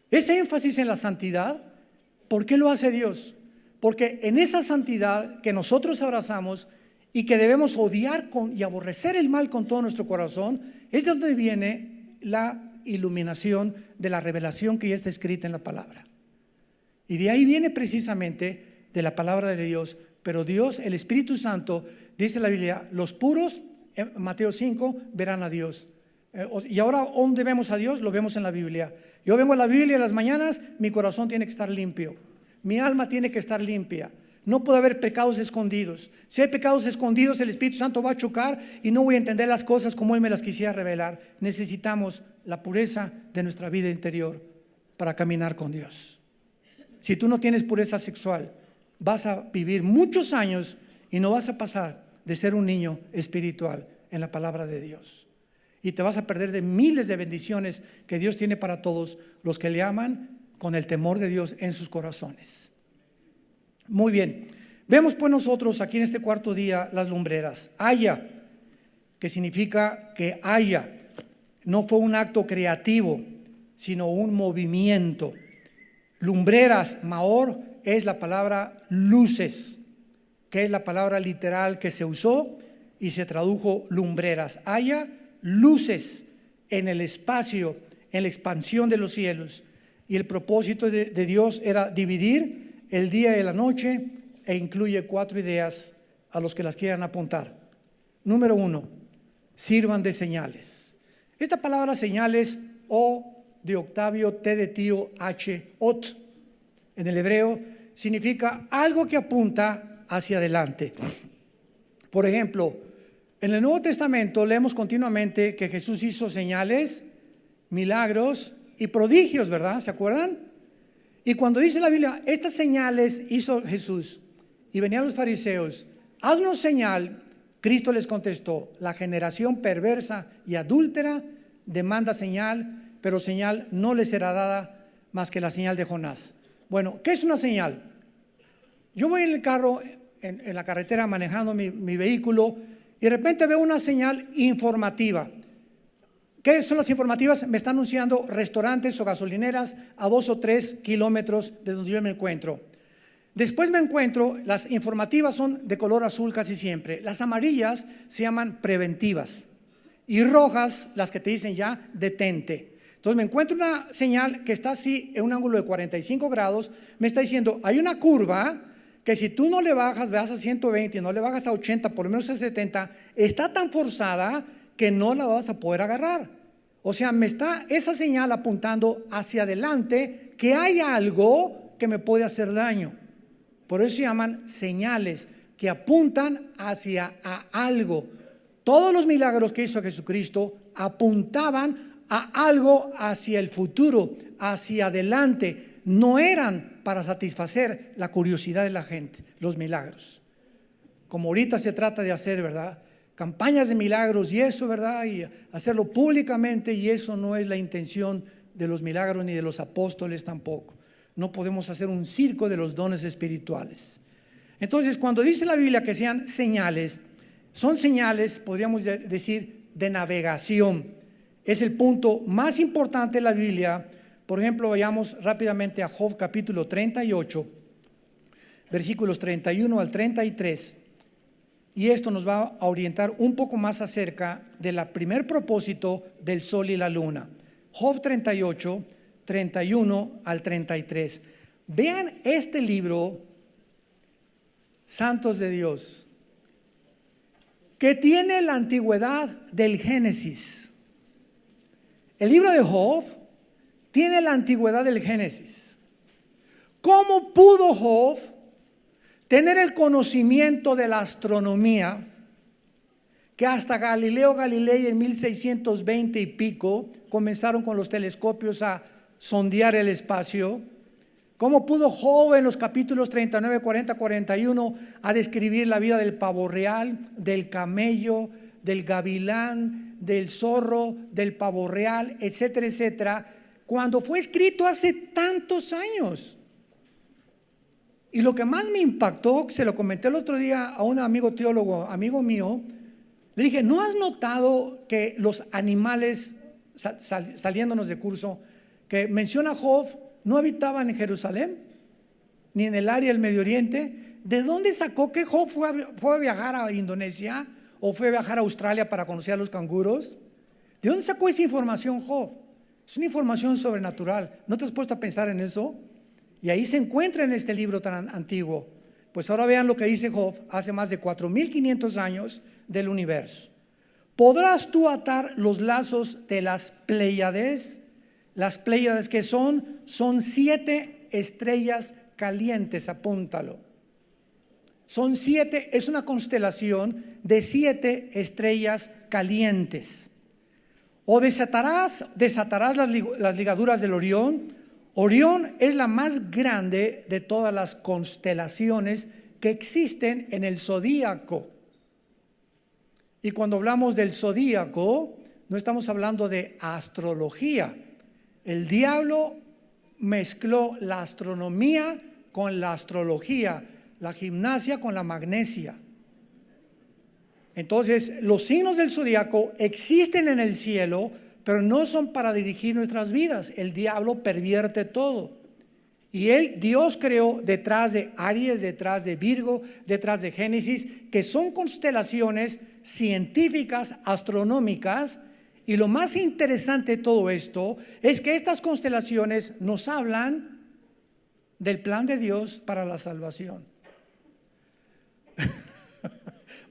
Ese énfasis en la santidad, ¿por qué lo hace Dios? Porque en esa santidad que nosotros abrazamos y que debemos odiar y aborrecer el mal con todo nuestro corazón, es de donde viene la iluminación de la revelación que ya está escrita en la palabra. Y de ahí viene precisamente de la palabra de Dios. Pero Dios, el Espíritu Santo, dice la Biblia, los puros, en Mateo 5, verán a Dios. Y ahora, ¿dónde vemos a Dios? Lo vemos en la Biblia. Yo vengo a la Biblia en las mañanas, mi corazón tiene que estar limpio, mi alma tiene que estar limpia. No puede haber pecados escondidos. Si hay pecados escondidos, el Espíritu Santo va a chocar y no voy a entender las cosas como Él me las quisiera revelar. Necesitamos la pureza de nuestra vida interior para caminar con Dios. Si tú no tienes pureza sexual, vas a vivir muchos años y no vas a pasar de ser un niño espiritual en la palabra de Dios. Y te vas a perder de miles de bendiciones que Dios tiene para todos los que le aman con el temor de Dios en sus corazones. Muy bien, vemos pues nosotros aquí en este cuarto día las lumbreras. Haya, que significa que haya, no fue un acto creativo, sino un movimiento. Lumbreras, Maor, es la palabra luces, que es la palabra literal que se usó y se tradujo lumbreras. Haya luces en el espacio, en la expansión de los cielos. Y el propósito de Dios era dividir el día y la noche, e incluye 4 ideas a los que las quieran apuntar. Número 1, sirvan de señales. Esta palabra señales, O de Octavio, T de tío, H, ot, en el hebreo, significa algo que apunta hacia adelante. Por ejemplo, En el Nuevo Testamento leemos continuamente que Jesús hizo señales, milagros y prodigios, ¿verdad? ¿Se acuerdan? Y cuando dice la Biblia, estas señales hizo Jesús, y venían los fariseos, haznos señal, Cristo les contestó, la generación perversa y adúltera demanda señal, pero señal no les será dada más que la señal de Jonás. Bueno, ¿qué es una señal? Yo voy en el carro, en la carretera manejando mi vehículo, y de repente veo una señal informativa. ¿Qué son las informativas? Me están anunciando restaurantes o gasolineras a 2 o 3 kilómetros de donde yo me encuentro. Después me encuentro, las informativas son de color azul casi siempre. Las amarillas se llaman preventivas y rojas las que te dicen ya detente. Entonces me encuentro una señal que está así en un ángulo de 45 grados, me está diciendo hay una curva que si tú no le bajas, vas a 120, no le bajas a 80, por lo menos a 70, está tan forzada que no la vas a poder agarrar. O sea, me está esa señal apuntando hacia adelante que hay algo que me puede hacer daño. Por eso se llaman señales que apuntan hacia algo. Todos los milagros que hizo Jesucristo apuntaban a algo hacia el futuro, hacia adelante. No eran para satisfacer la curiosidad de la gente, los milagros. Como ahorita se trata de hacer, ¿verdad? Campañas de milagros y eso, ¿verdad? Y hacerlo públicamente, y eso no es la intención de los milagros ni de los apóstoles tampoco. No podemos hacer un circo de los dones espirituales. Entonces, cuando dice la Biblia que sean señales, son señales, podríamos decir, de navegación. Es el punto más importante de la Biblia. Por ejemplo, vayamos rápidamente a Job capítulo 38, versículos 31 al 33. Y esto nos va a orientar un poco más acerca del primer propósito del sol y la luna. Job 38, 31 al 33. Vean este libro, santos de Dios, que tiene la antigüedad del Génesis. El libro de Job tiene la antigüedad del Génesis. ¿Cómo pudo Job tener el conocimiento de la astronomía que hasta Galileo Galilei en 1620 y pico comenzaron con los telescopios a sondear el espacio? ¿Cómo pudo Job en los capítulos 39, 40, 41 a describir la vida del pavo real, del camello, del gavilán, del zorro, del pavo real, etcétera, etcétera, cuando fue escrito hace tantos años? Y lo que más me impactó, se lo comenté el otro día a un amigo teólogo, amigo mío, le dije, ¿no has notado que los animales, saliéndonos de curso, que menciona Job, no habitaban en Jerusalén, ni en el área del Medio Oriente? ¿De dónde sacó que Job fue a viajar a Indonesia o fue a viajar a Australia para conocer a los canguros? ¿De dónde sacó esa información Job? Es una información sobrenatural. ¿No te has puesto a pensar en eso? Y ahí se encuentra en este libro tan antiguo. Pues ahora vean lo que dice Job hace más de 4,500 años del universo. ¿Podrás tú atar los lazos de las Pléyades? Las Pléyades que son 7 estrellas calientes, apúntalo. Son 7, es una constelación de 7 estrellas calientes. O desatarás las ligaduras del Orión. Orión es la más grande de todas las constelaciones que existen en el zodíaco. Y cuando hablamos del zodíaco, no estamos hablando de astrología. El diablo mezcló la astronomía con la astrología, la gimnasia con la magnesia. Entonces, los signos del zodíaco existen en el cielo, pero no son para dirigir nuestras vidas. El diablo pervierte todo. Y Dios creó detrás de Aries, detrás de Virgo, detrás de Génesis, que son constelaciones científicas, astronómicas. Y lo más interesante de todo esto es que estas constelaciones nos hablan del plan de Dios para la salvación.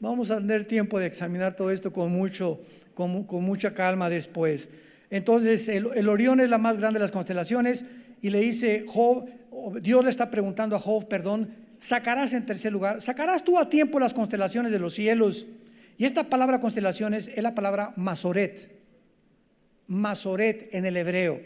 Vamos a tener tiempo de examinar todo esto con mucha calma después. Entonces el Orión es la más grande de las constelaciones, y le dice Job, Dios le está preguntando a Job, sacarás en tercer lugar, sacarás tú a tiempo las constelaciones de los cielos Y esta palabra constelaciones es la palabra Masoret. Masoret en el hebreo.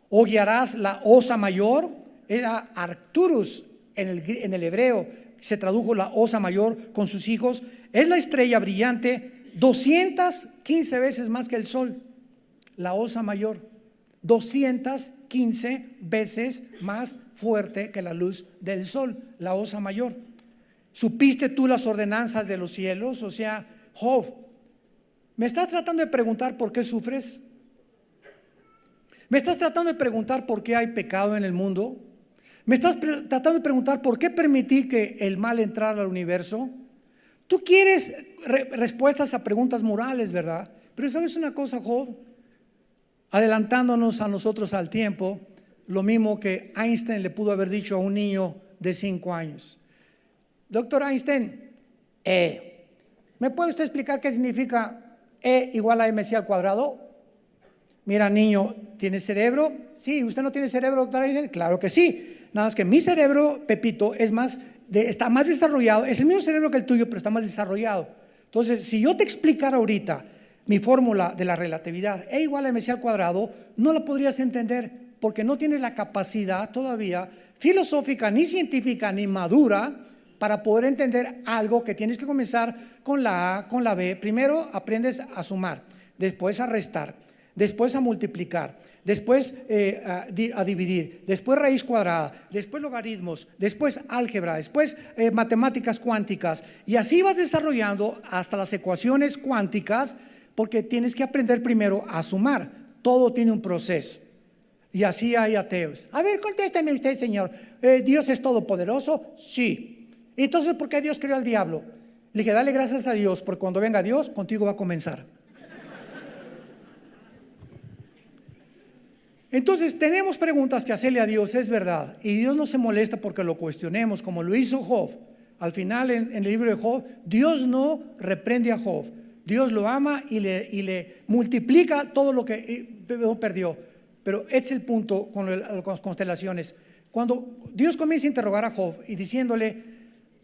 O guiarás la osa mayor, era Arcturus en el hebreo, se tradujo la osa mayor con sus hijos. Es la estrella brillante 215 veces más que el sol, la osa mayor, 215 veces más fuerte que la luz del sol, la osa mayor. ¿Supiste tú las ordenanzas de los cielos? O sea, Job, ¿me estás tratando de preguntar por qué sufres? ¿Me estás tratando de preguntar por qué hay pecado en el mundo? ¿Me estás tratando de preguntar por qué permití que el mal entrara al universo? Tú quieres respuestas a preguntas morales, ¿verdad? Pero ¿sabes una cosa, Job? Adelantándonos a nosotros al tiempo, lo mismo que Einstein le pudo haber dicho a un niño de 5 años. Doctor Einstein, ¿me puede usted explicar qué significa E igual a MC al cuadrado? Mira, niño, ¿tiene cerebro? Sí. ¿Usted no tiene cerebro, doctor Einstein? Claro que sí. Nada más que mi cerebro, Pepito, está más desarrollado. Es el mismo cerebro que el tuyo, pero está más desarrollado. Entonces, si yo te explicara ahorita mi fórmula de la relatividad, E igual a MC al cuadrado, no la podrías entender porque no tienes la capacidad todavía filosófica, ni científica, ni madura para poder entender algo que tienes que comenzar con la A, con la B. Primero aprendes a sumar, después a restar, después a multiplicar, después a dividir, después raíz cuadrada, después logaritmos, después álgebra, después matemáticas cuánticas, y así vas desarrollando hasta las ecuaciones cuánticas, porque tienes que aprender primero a sumar. Todo tiene un proceso. Y así hay ateos. A ver, contéstame usted, señor. ¿Dios es todopoderoso? Sí. Entonces, ¿por qué Dios creó al diablo? Le dije, dale gracias a Dios, porque cuando venga Dios, contigo va a comenzar. Entonces tenemos preguntas que hacerle a Dios, es verdad, y Dios no se molesta porque lo cuestionemos, como lo hizo Job. Al final en el libro de Job, Dios no reprende a Job, Dios lo ama y le multiplica todo lo que perdió. Pero ese es el punto con las constelaciones. Cuando Dios comienza a interrogar a Job y diciéndole,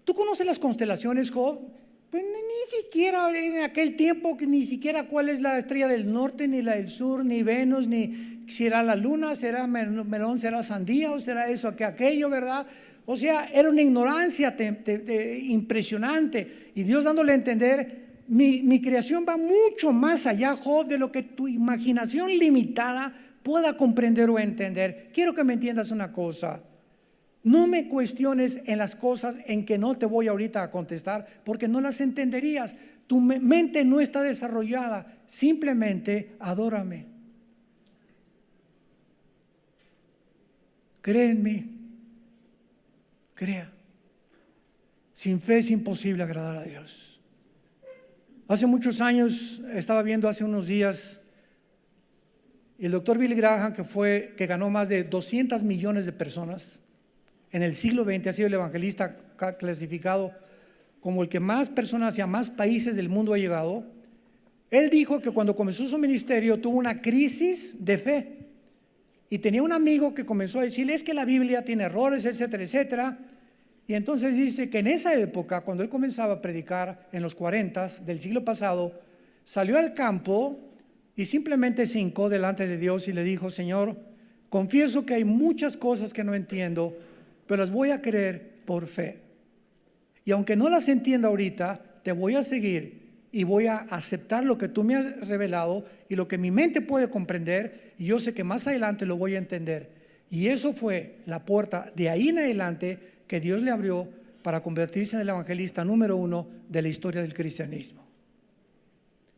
¿tú conoces las constelaciones, Job? Pues ni siquiera en aquel tiempo, ni siquiera cuál es la estrella del norte, ni la del sur, ni Venus, ni si era la luna, será melón, será sandía o será eso, que aquello, ¿verdad? O sea, era una ignorancia impresionante. Y Dios dándole a entender, mi creación va mucho más allá, Job, de lo que tu imaginación limitada pueda comprender o entender. Quiero que me entiendas una cosa. No me cuestiones en las cosas en que no te voy ahorita a contestar, porque no las entenderías. Tu mente no está desarrollada. Simplemente adórame. Cree en mí. Crea. Sin fe es imposible agradar a Dios. Hace muchos años, estaba viendo hace unos días, el doctor Billy Graham, que ganó más de 200 millones de personas en el siglo XX, ha sido el evangelista clasificado como el que más personas y a más países del mundo ha llegado. Él dijo que cuando comenzó su ministerio tuvo una crisis de fe y tenía un amigo que comenzó a decirle, es que la Biblia tiene errores, etcétera, etcétera. Y entonces dice que en esa época, cuando él comenzaba a predicar en los 40 del siglo pasado, salió al campo y simplemente se hincó delante de Dios y le dijo, Señor, confieso que hay muchas cosas que no entiendo, pero las voy a creer por fe. Y aunque no las entienda ahorita, te voy a seguir y voy a aceptar lo que tú me has revelado y lo que mi mente puede comprender, y yo sé que más adelante lo voy a entender. Y eso fue la puerta de ahí en adelante que Dios le abrió para convertirse en el evangelista número 1 de la historia del cristianismo.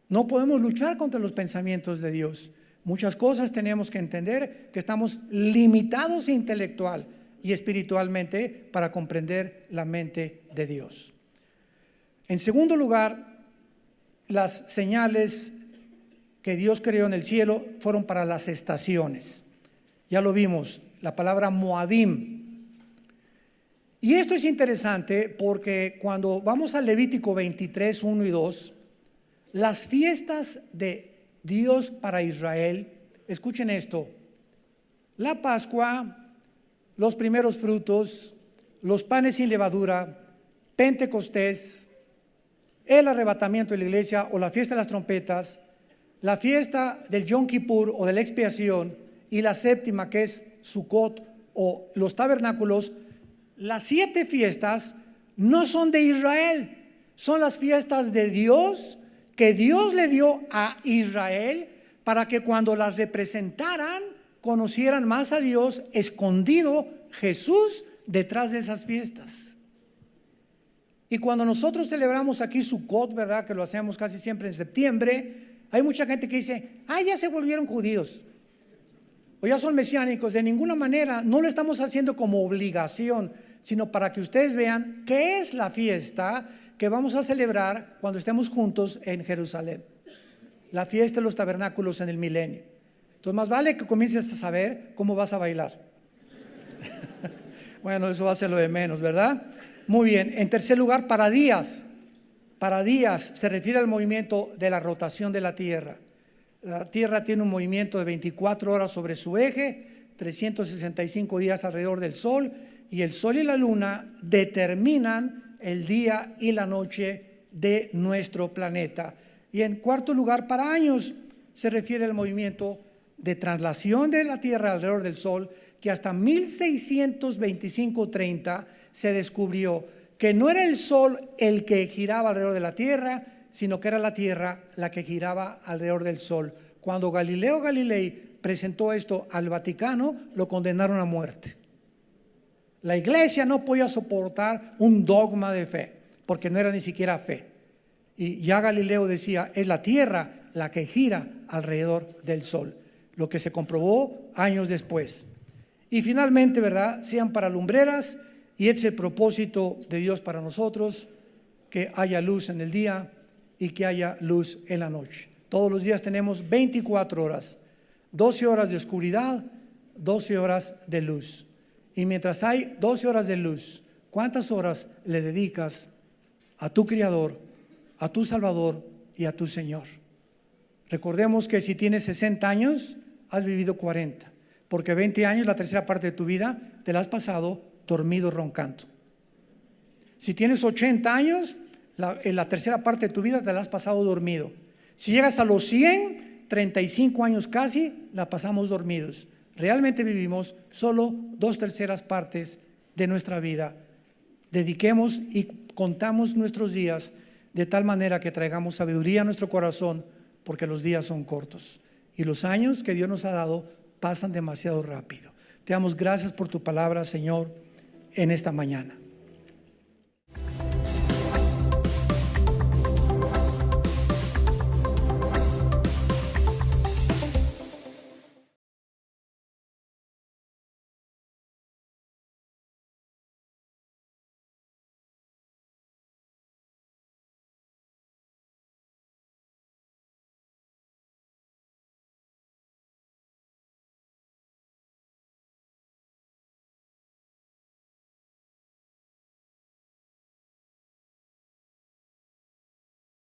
No podemos luchar contra los pensamientos de Dios. Muchas cosas tenemos que entender que estamos limitados intelectual y espiritualmente para comprender la mente de Dios. En segundo lugar, las señales que Dios creó en el cielo fueron para las estaciones. Ya lo vimos, la palabra Moadim. Y esto es interesante porque cuando vamos a Levítico 23, 1 y 2, las fiestas de Dios para Israel, escuchen esto, la Pascua, los primeros frutos, los panes sin levadura, Pentecostés, el arrebatamiento de la iglesia o la fiesta de las trompetas, la fiesta del Yom Kippur o de la expiación, y la séptima, que es Sukkot o los tabernáculos. Las 7 fiestas no son de Israel, son las fiestas de Dios, que Dios le dio a Israel para que cuando las representaran conocieran más a Dios, escondido Jesús detrás de esas fiestas. Y cuando nosotros celebramos aquí Sukkot, ¿verdad?, que lo hacemos casi siempre en septiembre, hay mucha gente que dice: ya se volvieron judíos o ya son mesiánicos. De ninguna manera, no lo estamos haciendo como obligación, sino para que ustedes vean qué es la fiesta que vamos a celebrar cuando estemos juntos en Jerusalén. La fiesta de los tabernáculos en el milenio. Entonces más vale que comiences a saber cómo vas a bailar. Bueno, eso va a ser lo de menos, ¿verdad? Muy bien. En tercer lugar, para días. Para días se refiere al movimiento de la rotación de la Tierra. La Tierra tiene un movimiento de 24 horas sobre su eje, 365 días alrededor del Sol, y el Sol y la Luna determinan el día y la noche de nuestro planeta. Y en cuarto lugar, para años se refiere al movimiento de traslación de la Tierra alrededor del Sol, que hasta 1625-30 se descubrió que no era el Sol el que giraba alrededor de la Tierra, sino que era la Tierra la que giraba alrededor del Sol. Cuando Galileo Galilei presentó esto al Vaticano, lo condenaron a muerte. La iglesia no podía soportar un dogma de fe, porque no era ni siquiera fe. Y ya Galileo decía: es la Tierra la que gira alrededor del Sol, lo que se comprobó años después. Y finalmente, ¿verdad?, sean para lumbreras, y es el propósito de Dios para nosotros, que haya luz en el día y que haya luz en la noche. Todos los días tenemos 24 horas, 12 horas de oscuridad, 12 horas de luz. Y mientras hay 12 horas de luz, ¿cuántas horas le dedicas a tu Creador, a tu Salvador y a tu Señor? Recordemos que si tienes 60 años, has vivido 40, porque 20 años, la tercera parte de tu vida, te la has pasado dormido roncando. Si tienes 80 años, en la tercera parte de tu vida te la has pasado dormido. Si llegas a los 100, 35 años casi, la pasamos dormidos. Realmente vivimos solo 2/3 partes de nuestra vida. Dediquemos y contamos nuestros días de tal manera que traigamos sabiduría a nuestro corazón, porque los días son cortos y los años que Dios nos ha dado pasan demasiado rápido. Te damos gracias por tu palabra, Señor, en esta mañana.